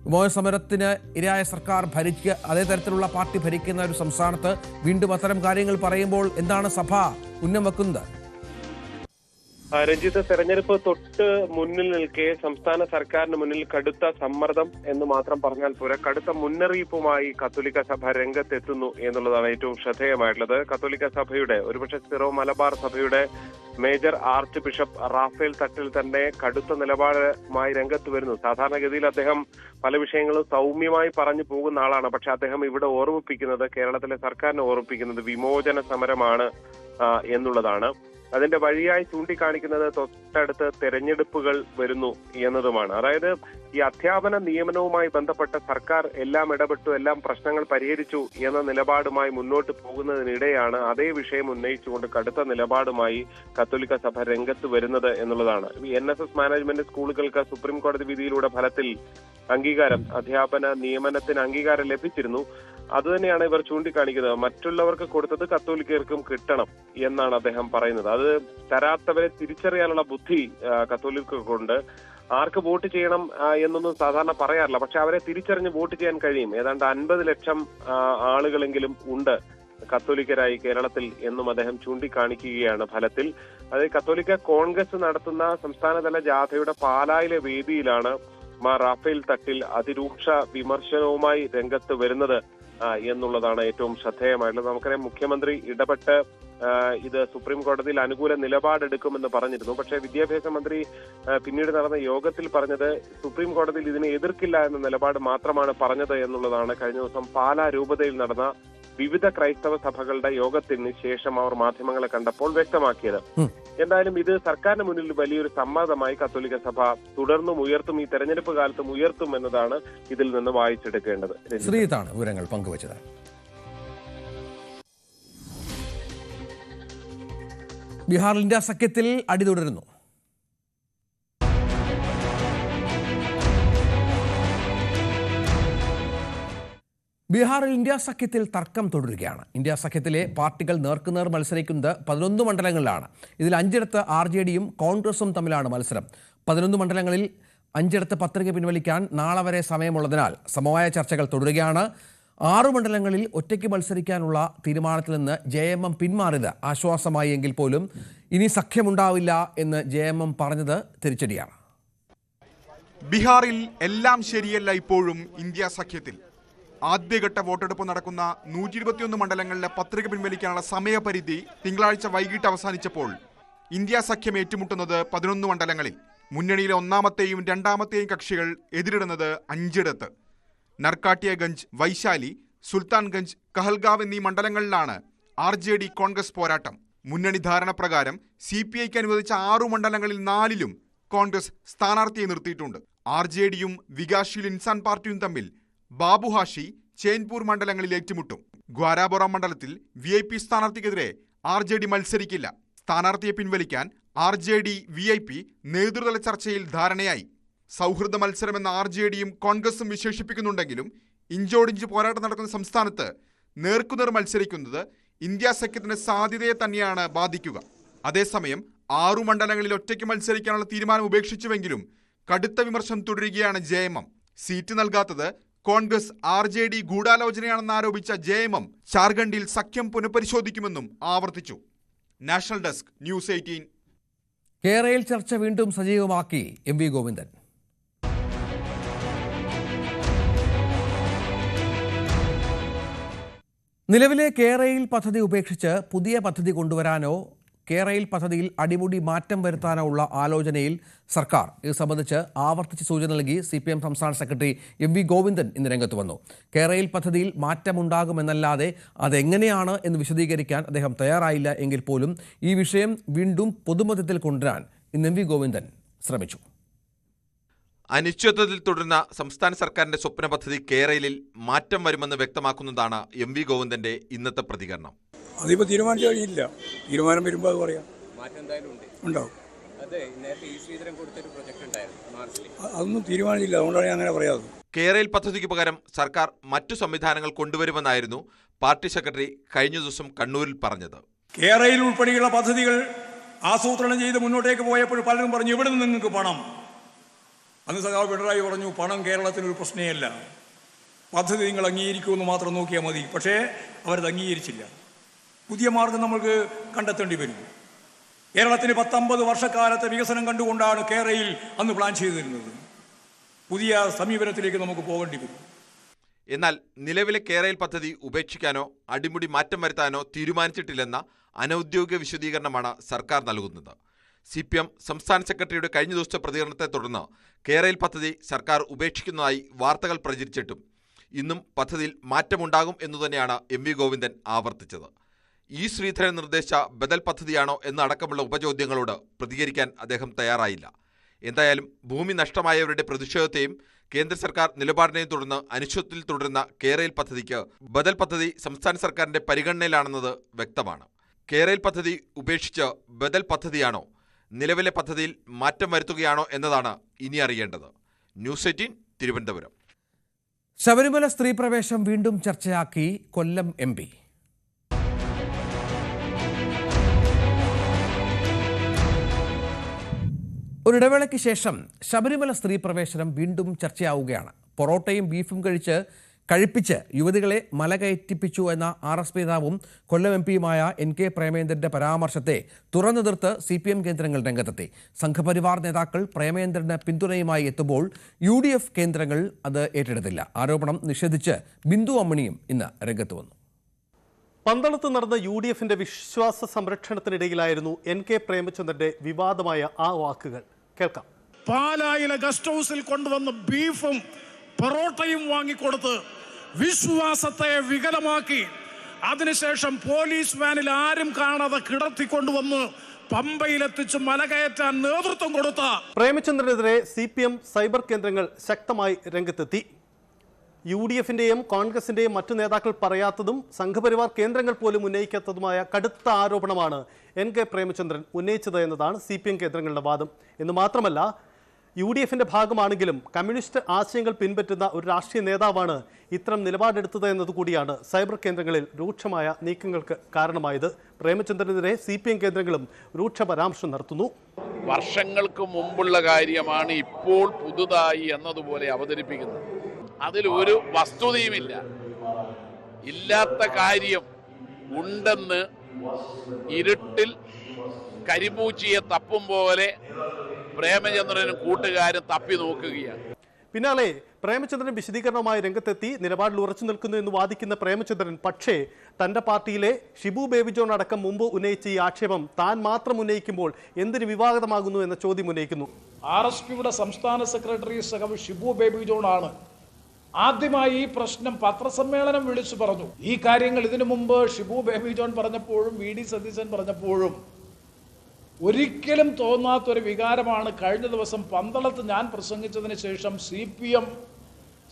വിമോചന സമരത്തിന് ഇരയായ സർക്കാർ ഭരിക്കുക, അതേ തരത്തിലുള്ള പാർട്ടി ഭരിക്കുന്ന ഒരു സംസ്ഥാനത്ത് വീണ്ടും അത്തരം കാര്യങ്ങൾ പറയുമ്പോൾ എന്താണ് സഭ ഉന്നം വെക്കുന്നത്? രഞ്ജിത്ത്, തെരഞ്ഞെടുപ്പ് തൊട്ട് മുന്നിൽ നിൽക്കെ സംസ്ഥാന സർക്കാരിന് മുന്നിൽ കടുത്ത സമ്മർദ്ദം എന്ന് മാത്രം പറഞ്ഞാൽ പോരാ, കടുത്ത മുന്നറിയിപ്പുമായി കത്തോലിക്ക സഭ രംഗത്തെത്തുന്നു എന്നുള്ളതാണ് ഏറ്റവും ശ്രദ്ധേയമായിട്ടുള്ളത്. കത്തോലിക്ക സഭയുടെ, ഒരുപക്ഷെ സിറോ മലബാർ സഭയുടെ major arch bishop Raphael Thattil തന്നെ കടുത്ത നിലപാടുമായി രംഗത്ത് വരുന്നു. സാധാരണഗതിയിൽ അദ്ദേഹം പല വിഷയങ്ങളും സൗമ്യമായി പറഞ്ഞു പോകുന്ന ആളാണ്. പക്ഷെ അദ്ദേഹം ഇവിടെ ഓർമ്മിപ്പിക്കുന്നത്, കേരളത്തിലെ സർക്കാരിനെ ഓർമ്മിപ്പിക്കുന്നത് വിമോചന സമരമാണ് എന്നുള്ളതാണ്. അതിന്റെ വഴിയായി ചൂണ്ടിക്കാണിക്കുന്നത് തൊട്ടടുത്ത് തെരഞ്ഞെടുപ്പുകൾ വരുന്നു എന്നതുമാണ്. അതായത് ഈ അധ്യാപന നിയമനവുമായി ബന്ധപ്പെട്ട സർക്കാർ എല്ലാം ഇടപെട്ടു, എല്ലാം പ്രശ്നങ്ങൾ പരിഹരിച്ചു എന്ന നിലപാടുമായി മുന്നോട്ട് പോകുന്നതിനിടെയാണ് അതേ വിഷയം ഉന്നയിച്ചുകൊണ്ട് കടുത്ത നിലപാടുമായി കത്തോലിക്ക സഭ രംഗത്ത് വരുന്നത് എന്നുള്ളതാണ്. NSS മാനേജ്മെന്റ് സ്കൂളുകൾക്ക് സുപ്രീം കോടതി വിധിയിലൂടെ ഫലത്തിൽ അംഗീകാരം, അധ്യാപന നിയമനത്തിന് അംഗീകാരം ലഭിച്ചിരുന്നു. അതുതന്നെയാണ് ഇവർ ചൂണ്ടിക്കാണിക്കുന്നത്. മറ്റുള്ളവർക്ക് കൊടുത്തത് കത്തോലിക്കർക്കും കിട്ടണം എന്നാണ് അദ്ദേഹം പറയുന്നത്. അത് തരാത്തവരെ തിരിച്ചറിയാനുള്ള ബുദ്ധി കത്തോലിക്കർക്കുണ്ട്. ആർക്ക് വോട്ട് ചെയ്യണം എന്നൊന്നും സാധാരണ പറയാറില്ല, പക്ഷെ അവരെ തിരിച്ചറിഞ്ഞ് വോട്ട് ചെയ്യാൻ കഴിയും. ഏതാണ്ട് 50 ലക്ഷം ആളുകളെങ്കിലും ഉണ്ട് കത്തോലിക്കരായി കേരളത്തിൽ എന്നും അദ്ദേഹം ചൂണ്ടിക്കാണിക്കുകയാണ് ഫലത്തിൽ. അതായത് കത്തോലിക്ക കോൺഗ്രസ് നടത്തുന്ന സംസ്ഥാനതല ജാഥയുടെ പാലായിലെ വേദിയിലാണ് മാർ റാഫേൽ തട്ടിൽ അതിരൂക്ഷ വിമർശനവുമായി രംഗത്ത് വരുന്നത് എന്നുള്ളതാണ് ഏറ്റവും ശ്രദ്ധേയമായിട്ടുള്ളത്. നമുക്കറിയാം, മുഖ്യമന്ത്രി ഇടപെട്ട് ഇത് സുപ്രീം കോടതിയിൽ അനുകൂല നിലപാടെടുക്കുമെന്ന് പറഞ്ഞിരുന്നു. പക്ഷേ വിദ്യാഭ്യാസ മന്ത്രി പിന്നീട് നടന്ന യോഗത്തിൽ പറഞ്ഞത് സുപ്രീം കോടതിയിൽ ഇതിനെ എതിർക്കില്ല എന്ന നിലപാട് മാത്രമാണ് പറഞ്ഞത് എന്നുള്ളതാണ് കഴിഞ്ഞ ദിവസം പാലാ രൂപതയിൽ നടന്ന വിവിധ ക്രൈസ്തവ സഭകളുടെ യോഗത്തിന് ശേഷം അവർ മാധ്യമങ്ങളെ കണ്ടപ്പോൾ വ്യക്തമാക്കിയത്. എന്തായാലും ഇത് സർക്കാരിന് മുന്നിൽ വലിയൊരു സമ്മർദ്ദമായി കത്തോലിക്ക സഭ തുടർന്നും ഉയർത്തും, ഈ തെരഞ്ഞെടുപ്പ് കാലത്തും ഉയർത്തും എന്നതാണ് ഇതിൽ നിന്ന് വായിച്ചെടുക്കേണ്ടത്. ശ്രീജിത്താണ് വിവരങ്ങൾ പങ്കുവച്ചത്. ബീഹാർ ഇന്ത്യ സഖ്യത്തിൽ അടി തുടരുന്നു. ബീഹാറിൽ ഇന്ത്യ സഖ്യത്തിൽ തർക്കം തുടരുകയാണ്. ഇന്ത്യ സഖ്യത്തിലെ പാർട്ടികൾ നേർക്കുനേർ മത്സരിക്കുന്നത് 11 മണ്ഡലങ്ങളിലാണ്. ഇതിൽ 5 RJDയും കോൺഗ്രസും തമ്മിലാണ് മത്സരം. 11 മണ്ഡലങ്ങളിൽ 5 പത്രിക പിൻവലിക്കാൻ നാളെ വരെ സമയമുള്ളതിനാൽ സമവായ ചർച്ചകൾ തുടരുകയാണ്. 6 മണ്ഡലങ്ങളിൽ ഒറ്റയ്ക്ക് മത്സരിക്കാനുള്ള തീരുമാനത്തിൽ നിന്ന് JMM പിന്മാറിയത് ആശ്വാസമായി എങ്കിൽ പോലും ഇനി സഖ്യമുണ്ടാവില്ല എന്ന് JMM പറഞ്ഞത് തിരിച്ചടിയാണ്. ബീഹാറിൽ എല്ലാം ശരിയല്ല ഇപ്പോഴും ഇന്ത്യ സഖ്യത്തിൽ. ആദ്യഘട്ട വോട്ടെടുപ്പ് നടക്കുന്ന 121 മണ്ഡലങ്ങളിലെ പത്രിക പിൻവലിക്കാനുള്ള സമയപരിധി തിങ്കളാഴ്ച വൈകിട്ട് അവസാനിച്ചപ്പോൾ ഇന്ത്യ സഖ്യം ഏറ്റുമുട്ടുന്നത് 11 മണ്ഡലങ്ങളിൽ. മുന്നണിയിലെ ഒന്നാമത്തെയും രണ്ടാമത്തെയും കക്ഷികൾ എതിരിടുന്നത് 5 നർക്കാട്ടിയഗഞ്ച്, വൈശാലി, സുൽത്താൻഗഞ്ച്, കഹൽഗാവ് എന്നീ മണ്ഡലങ്ങളിലാണ് RJD കോൺഗ്രസ് പോരാട്ടം. മുന്നണി ധാരണ പ്രകാരം CPIക്ക് അനുവദിച്ച 6 മണ്ഡലങ്ങളിൽ 4ലും കോൺഗ്രസ് സ്ഥാനാർത്ഥിയെ നിർത്തിയിട്ടുണ്ട്. RJDയും വികാസ്ശീൽ ഇൻസാൻ പാർട്ടിയും തമ്മിൽ ബാബുഹാഷി, ചേൻപൂർ മണ്ഡലങ്ങളിൽ ഏറ്റുമുട്ടും. ഗ്വാരാബോറ മണ്ഡലത്തിൽ VIP സ്ഥാനാർത്ഥിക്കെതിരെ RJD മത്സരിക്കില്ല. സ്ഥാനാർത്ഥിയെ പിൻവലിക്കാൻ RJD VIP നേതൃതല ചർച്ചയിൽ ധാരണയായി. സൗഹൃദ മത്സരമെന്ന RJDയും കോൺഗ്രസും വിശേഷിപ്പിക്കുന്നുണ്ടെങ്കിലും ഇഞ്ചോടിഞ്ച് പോരാട്ടം നടക്കുന്ന സംസ്ഥാനത്ത് നേർക്കുനേർ മത്സരിക്കുന്നത് ഇന്ത്യ സഖ്യത്തിന്റെ സാധ്യതയെ തന്നെയാണ് ബാധിക്കുക. അതേസമയം 6 മണ്ഡലങ്ങളിൽ ഒറ്റയ്ക്ക് മത്സരിക്കാനുള്ള തീരുമാനം ഉപേക്ഷിച്ചുവെങ്കിലും കടുത്ത വിമർശനം തുടരുകയാണ് JMM. സീറ്റ് നൽകാത്തത് കോൺഗ്രസ് RJD ഗൂഢാലോചനയാണെന്ന് ആരോപിച്ച JMM ജാർഖണ്ഡിൽ സഖ്യം പുനഃപരിശോധിക്കുമെന്നും ആവർത്തിച്ചു. National desk, news 18. കേരളയിൽ ചർച്ച വീണ്ടും സജീവമാക്കി MV ഗോവിന്ദൻ. നിലവിലെ കേരയിൽ പദ്ധതി ഉപേക്ഷിച്ച് പുതിയ പദ്ധതി കൊണ്ടുവരാനോ കേരയിൽ പദ്ധതിയിൽ അടിമുടി മാറ്റം വരുത്താനോ ഉള്ള ആലോചനയിൽ സർക്കാർ. ഇത് സംബന്ധിച്ച് ആവർത്തിച്ച് സൂചന നൽകി CPM സംസ്ഥാന സെക്രട്ടറി MV ഗോവിന്ദൻ ഇന്ന് രംഗത്ത് വന്നു. കേരയിൽ പദ്ധതിയിൽ മാറ്റമുണ്ടാകുമെന്നല്ലാതെ അതെങ്ങനെയാണ് എന്ന് വിശദീകരിക്കാൻ അദ്ദേഹം തയ്യാറായില്ല എങ്കിൽ പോലും ഈ വിഷയം വീണ്ടും പൊതുമധ്യത്തിൽ കൊണ്ടുവരാൻ ഇന്ന് MV ഗോവിന്ദൻ ശ്രമിച്ചു. അനിശ്ചിതത്വത്തിൽ തുടരുന്ന സംസ്ഥാന സർക്കാരിന്റെ സ്വപ്ന പദ്ധതി കേരളയിൽ മാറ്റം വരുമെന്ന് വ്യക്തമാക്കുന്നതാണ് MV ഗോവിന്ദന്റെ ഇന്നത്തെ പ്രതികരണം. അതിപ്പോൾ തീരുമാനിച്ചു കഴിഞ്ഞില്ല. തീരുമാനം വരുമ്പോൾ അത് പറയാം. ഉണ്ടാവും. അതൊന്നും തീരുമാനിച്ചില്ല, അതുകൊണ്ടാണ് ഞാൻ അങ്ങനെ പറയാതെ. കേരയിൽ പദ്ധതിക്ക് പകരം സർക്കാർ മറ്റു സംവിധാനങ്ങൾ കൊണ്ടുവരുമെന്നായിരുന്നു പാർട്ടി സെക്രട്ടറി കഴിഞ്ഞ ദിവസം കണ്ണൂരിൽ പറഞ്ഞത്. കേരയിൽ ഉൾപ്പെടെയുള്ള പദ്ധതികൾ ആസൂത്രണം ചെയ്ത് മുന്നോട്ടേക്ക് പോയപ്പോൾ പലരും പറഞ്ഞു ഇവിടെ നിന്ന് നിങ്ങൾക്ക് പണം. അന്ന് സഖാവ് പിണറായി പറഞ്ഞു പണം കേരളത്തിനൊരു പ്രശ്നമല്ല, പദ്ധതി നിങ്ങൾ അംഗീകരിക്കുമെന്ന് മാത്രം നോക്കിയാൽ മതി. പക്ഷേ അവരത് അംഗീകരിച്ചില്ല. പുതിയ മാർഗം നമ്മൾക്ക് കണ്ടെത്തേണ്ടി വരും. കേരളത്തിന് 10-50 വർഷക്കാലത്തെ വികസനം കണ്ടുകൊണ്ടാണ് കേരയിൽ അന്ന് പ്ലാൻ ചെയ്തിരുന്നത്. പുതിയ സമീപനത്തിലേക്ക് നമുക്ക് പോകേണ്ടി വരും. എന്നാൽ നിലവിലെ കേരയിൽ പദ്ധതി ഉപേക്ഷിക്കാനോ അടിമുടി മാറ്റം വരുത്താനോ തീരുമാനിച്ചിട്ടില്ലെന്ന അനൌദ്യോഗിക വിശദീകരണമാണ് സർക്കാർ നൽകുന്നത്. CPM സംസ്ഥാന സെക്രട്ടറിയുടെ കഴിഞ്ഞ ദിവസത്തെ പ്രതികരണത്തെ തുടർന്ന് കേരയിൽ പദ്ധതി സർക്കാർ ഉപേക്ഷിക്കുന്നതായി വാർത്തകൾ പ്രചരിച്ചിട്ടും ഇന്നും പദ്ധതിയിൽ മാറ്റമുണ്ടാകും എന്നുതന്നെയാണ് MV ഗോവിന്ദൻ ആവർത്തിച്ചത്. E. ശ്രീധരൻ നിർദ്ദേശിച്ച ബദൽ പദ്ധതിയാണോ എന്നടക്കമുള്ള ഉപചോദ്യങ്ങളോട് പ്രതികരിക്കാൻ അദ്ദേഹം തയ്യാറായില്ല. എന്തായാലും ഭൂമി നഷ്ടമായവരുടെ പ്രതിഷേധത്തെയും കേന്ദ്ര സർക്കാർ നിലപാടിനെയും തുടർന്ന് അനിശ്ചിതത്വത്തിൽ തുടരുന്ന കേരയിൽ പദ്ധതിക്ക് ബദൽ പദ്ധതി സംസ്ഥാന സർക്കാരിന്റെ പരിഗണനയിലാണെന്നത് വ്യക്തമാണ്. കേരയിൽ പദ്ധതി ഉപേക്ഷിച്ച് ബദൽ പദ്ധതിയാണോ, നിലവിലെ പദ്ധതിയിൽ മാറ്റം വരുത്തുകയാണോ എന്നതാണ് ഇനി അറിയേണ്ടത്. ന്യൂസ് 18 തിരുവനന്തപുരം. ശബരിമല സ്ത്രീ പ്രവേശം വീണ്ടും ചർച്ചയാക്കി കൊല്ലം MP. ഒരിടവേളയ്ക്ക് ശേഷം ശബരിമല സ്ത്രീ പ്രവേശനം വീണ്ടും ചർച്ചയാവുകയാണ്. പൊറോട്ടയും ബീഫും കഴിപ്പിച്ച് യുവതികളെ മലകയറ്റിപ്പിച്ചു എന്ന RSP നേതാവും കൊല്ലം MPയുമായ NK പ്രേമേന്ദ്രന്റെ പരാമർശത്തെ തുറന്നെതിർത്ത് CPM കേന്ദ്രങ്ങൾ രംഗത്തെത്തി. സംഘപരിവാർ നേതാക്കൾ പ്രേമേന്ദ്രന് പിന്തുണയുമായി എത്തുമ്പോൾ UDF കേന്ദ്രങ്ങൾ അത് ഏറ്റെടുത്തില്ല. ആരോപണം നിഷേധിച്ച് ബിന്ദു അമ്മണിയും ഇന്ന് രംഗത്ത് വന്നു. പന്തളത്ത് നടന്ന UDFന്റെ വിശ്വാസ സംരക്ഷണത്തിനിടയിലായിരുന്നു NK പ്രേമചന്ദ്രന്റെ വിവാദമായ ആ വാക്കുകൾ. കേൾക്കാം. പാലായിലെ ഗസ്റ്റ് ഹൗസിൽ കൊണ്ടുവന്ന് ബീഫും പൊറോട്ടയും വാങ്ങിക്കൊടുത്ത് വിശ്വാസത്തെ വികലമാക്കി അതിനുശേഷം പോലീസ് വാനിൽ ആരും കാണാതെ കിടത്തിക്കൊണ്ടുവന്ന് പമ്പയിലെത്തിച്ച് മലകയറ്റാൻ നേതൃത്വം കൊടുത്ത പ്രേമചന്ദ്രനെതിരെ CPM സൈബർ കേന്ദ്രങ്ങൾ ശക്തമായി രംഗത്തെത്തി. UDFന്റെയും കോൺഗ്രസിന്റെയും മറ്റു നേതാക്കൾ പറയാത്തതും സംഘപരിവാർ കേന്ദ്രങ്ങൾ പോലും ഉന്നയിക്കാത്തതുമായ കടുത്ത ആരോപണമാണ് NK പ്രേമചന്ദ്രൻ ഉന്നയിച്ചത് എന്നതാണ് CPM കേന്ദ്രങ്ങളുടെ വാദം. എന്ന് മാത്രമല്ല, UDFന്റെ ഭാഗമാണെങ്കിലും കമ്മ്യൂണിസ്റ്റ് ആശയങ്ങൾ പിൻപറ്റുന്ന ഒരു രാഷ്ട്രീയ നേതാവാണ് ഇത്തരം നിലപാടെടുത്തത് എന്നതുകൂടിയാണ് സൈബർ കേന്ദ്രങ്ങളിൽ രൂക്ഷമായ നീക്കങ്ങൾക്ക് കാരണമായത്. പ്രേമചന്ദ്രനെതിരെ CPM കേന്ദ്രങ്ങളും രൂക്ഷ പരാമർശം നടത്തുന്നു. വർഷങ്ങൾക്ക് മുമ്പുള്ള കാര്യമാണ് ഇപ്പോൾ പുതുതായി എന്നതുപോലെ അവതരിപ്പിക്കുന്നത്. അതിലൊരു വസ്തുതയുമില്ല. ഇല്ലാത്ത കാര്യം ഉണ്ടെന്ന് ഇരുട്ടിൽ കരിമൂച്ചിയെ തപ്പും പോലെ പ്രേമചന്ദ്രനും കൂട്ടുകാരും തപ്പി നോക്കുകയാണ്. പിന്നാലെ പ്രേമചന്ദ്രൻ വിശദീകരണവുമായി രംഗത്തെത്തി നിലപാടിൽ ഉറച്ചു നിൽക്കുന്നു എന്ന് വാദിക്കുന്ന പ്രേമചന്ദ്രൻ പക്ഷേ തന്റെ പാർട്ടിയിലെ ഷിബു ബേബി ജോൺ അടക്കം മുമ്പ് ഉന്നയിച്ച ഈ ആക്ഷേപം താൻ മാത്രം ഉന്നയിക്കുമ്പോൾ എന്തിന് വിവാദമാകുന്നു എന്ന ചോദ്യം ഉന്നയിക്കുന്നു. RSPയുടെ സംസ്ഥാന സെക്രട്ടറി സഖാവ് ഷിബു ബേബി ജോൺ ആണ് ആദ്യമായി ഈ പ്രശ്നം പത്രസമ്മേളനം വിളിച്ചു പറഞ്ഞു. ഈ കാര്യങ്ങൾ ഇതിനു മുമ്പ് ഷിബു ബേബി ജോൺ പറഞ്ഞപ്പോഴും VD സതീശൻ പറഞ്ഞപ്പോഴും ഒരിക്കലും തോന്നാത്തൊരു വികാരമാണ് കഴിഞ്ഞ ദിവസം പന്തളത്ത് ഞാൻ പ്രസംഗിച്ചതിന് ശേഷം CPM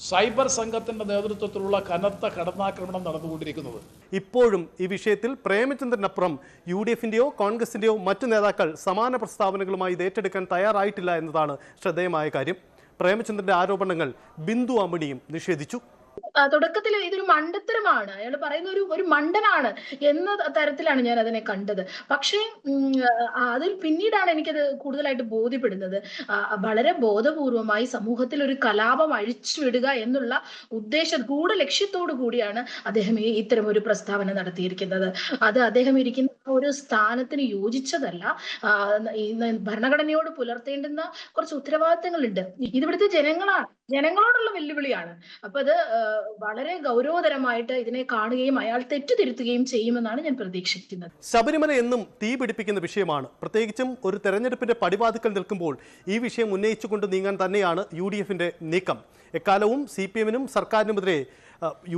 സൈബർ സംഘത്തിന്റെ നേതൃത്വത്തിലുള്ള കനത്ത കടന്നാക്രമണം നടന്നുകൊണ്ടിരിക്കുന്നത്. ഇപ്പോഴും ഈ വിഷയത്തിൽ പ്രേമചന്ദ്രനപ്പുറം UDFന്റെയോ കോൺഗ്രസിന്റെയോ മറ്റു നേതാക്കൾ സമാന പ്രസ്താവനകളുമായി ഇത് ഏറ്റെടുക്കാൻ തയ്യാറായിട്ടില്ല എന്നതാണ് ശ്രദ്ധേയമായ കാര്യം. പ്രേമചന്ദ്രന്റെ ആരോപണങ്ങൾ ബിന്ദു അമ്മണിയും നിഷേധിച്ചു. തുടക്കത്തിൽ ഇതൊരു മണ്ടത്തരമാണ്, അയാൾ പറയുന്ന ഒരു മണ്ടനാണ് എന്ന തരത്തിലാണ് ഞാൻ അതിനെ കണ്ടത്. പക്ഷേ അതിൽ പിന്നീടാണ് എനിക്കത് കൂടുതലായിട്ട് ബോധ്യപ്പെടുന്നത്. വളരെ ബോധപൂർവമായി സമൂഹത്തിൽ ഒരു കലാപം അഴിച്ചുവിടുക എന്നുള്ള ലക്ഷ്യത്തോടു കൂടിയാണ് അദ്ദേഹം ഇത്തരം ഒരു പ്രസ്താവന നടത്തിയിരിക്കുന്നത്. അത് അദ്ദേഹം ഇരിക്കുന്ന ഒരു സ്ഥാനത്തിന് യോജിച്ചതല്ല. ഭരണഘടനയോട് പുലർത്തേണ്ടുന്ന കുറച്ച് ഉത്തരവാദിത്തങ്ങളുണ്ട്. ഇതിവിടുത്തെ ജനങ്ങളോടുള്ള വെല്ലുവിളിയാണ്. അപ്പൊ അത് വളരെ ഗൗരവതരമായിട്ട് ഇതിനെ കാണുകയും അയാൾ തെറ്റുതിരുത്തുകയും ചെയ്യുമെന്നാണ് ഞാൻ പ്രതീക്ഷിക്കുന്നത്. ശബരിമല എന്നും തീ പിടിപ്പിക്കുന്ന വിഷയമാണ്. പ്രത്യേകിച്ചും ഒരു തെരഞ്ഞെടുപ്പിന്റെ പടിവാതിക്കൽ നിൽക്കുമ്പോൾ ഈ വിഷയം ഉന്നയിച്ചുകൊണ്ട് നീങ്ങാൻ തന്നെയാണ് UDFന്റെ നീക്കം. എക്കാലവും CPMനും സർക്കാരിനുമെതിരെ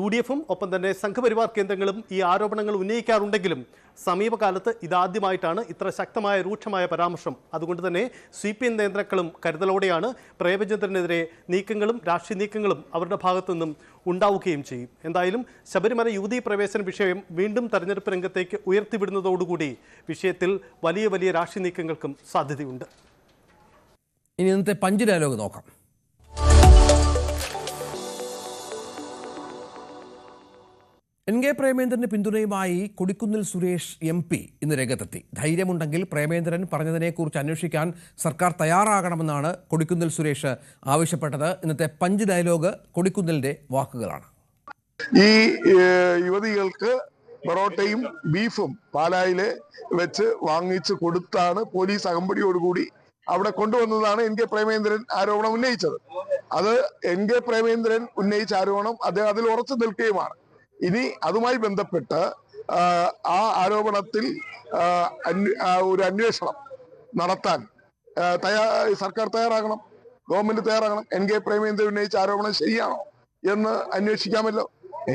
UDF-ഉം ഒപ്പം തന്നെ സംഘപരിവാർ കേന്ദ്രങ്ങളും ഈ ആരോപണങ്ങൾ ഉന്നയിക്കാറുണ്ടെങ്കിലും സമീപകാലത്ത് ഇതാദ്യമായിട്ടാണ് ഇത്ര ശക്തമായ രൂക്ഷമായ പരാമർശം. അതുകൊണ്ട് തന്നെ CPM നേതാക്കളും കരുതലോടെയാണ് പ്രേമചന്ദ്രനെതിരെ നീക്കങ്ങളും രാഷ്ട്രീയ നീക്കങ്ങളും അവരുടെ ഭാഗത്തു നിന്നും ഉണ്ടാവുകയും ചെയ്യും. എന്തായാലും ശബരിമല യുവതീ പ്രവേശന വിഷയം വീണ്ടും തെരഞ്ഞെടുപ്പ് രംഗത്തേക്ക് ഉയർത്തിവിടുന്നതോടുകൂടി വിഷയത്തിൽ വലിയ വലിയ രാഷ്ട്രീയ നീക്കങ്ങൾക്കും സാധ്യതയുണ്ട്. ഇനി ഇന്നത്തെ പഞ്ച് ഡയലോഗ് നോക്കാം. NK പ്രേമേന്ദ്രന് പിന്തുണയുമായി കൊടിക്കുന്നിൽ സുരേഷ് MP ഇന്ന് രംഗത്തെത്തി. ധൈര്യമുണ്ടെങ്കിൽ പ്രേമേന്ദ്രൻ പറഞ്ഞതിനെക്കുറിച്ച് അന്വേഷിക്കാൻ സർക്കാർ തയ്യാറാകണമെന്നാണ് കൊടിക്കുന്നിൽ സുരേഷ് ആവശ്യപ്പെട്ടത്. ഇന്നത്തെ പഞ്ച് ഡയലോഗ് കൊടിക്കുന്നിലിന്റെ വാക്കുകളാണ്. ഈ യുവതികൾക്ക് പൊറോട്ടയും ബീഫും പാലായില് വെച്ച് വാങ്ങിച്ചു കൊടുത്താണ് പോലീസ് അകമ്പടിയോടുകൂടി അവിടെ കൊണ്ടുവന്നതാണ് NK പ്രേമേന്ദ്രൻ ആരോപണം ഉന്നയിച്ചത്. അത് NK പ്രേമേന്ദ്രൻ ഉന്നയിച്ച ആരോപണം അദ്ദേഹം അതിൽ ഉറച്ചു നിൽക്കുകയുമാണ്. ഇനി അതുമായി ബന്ധപ്പെട്ട് ആ ആരോപണത്തിൽ ഒരു അന്വേഷണം നടത്താൻ സർക്കാർ തയ്യാറാകണം, ഗവൺമെന്റ് തയ്യാറാകണം. NK പ്രേമേന്ദ്രൻ ഉന്നയിച്ച ആരോപണം ശരിയാണോ എന്ന് അന്വേഷിക്കാമല്ലോ.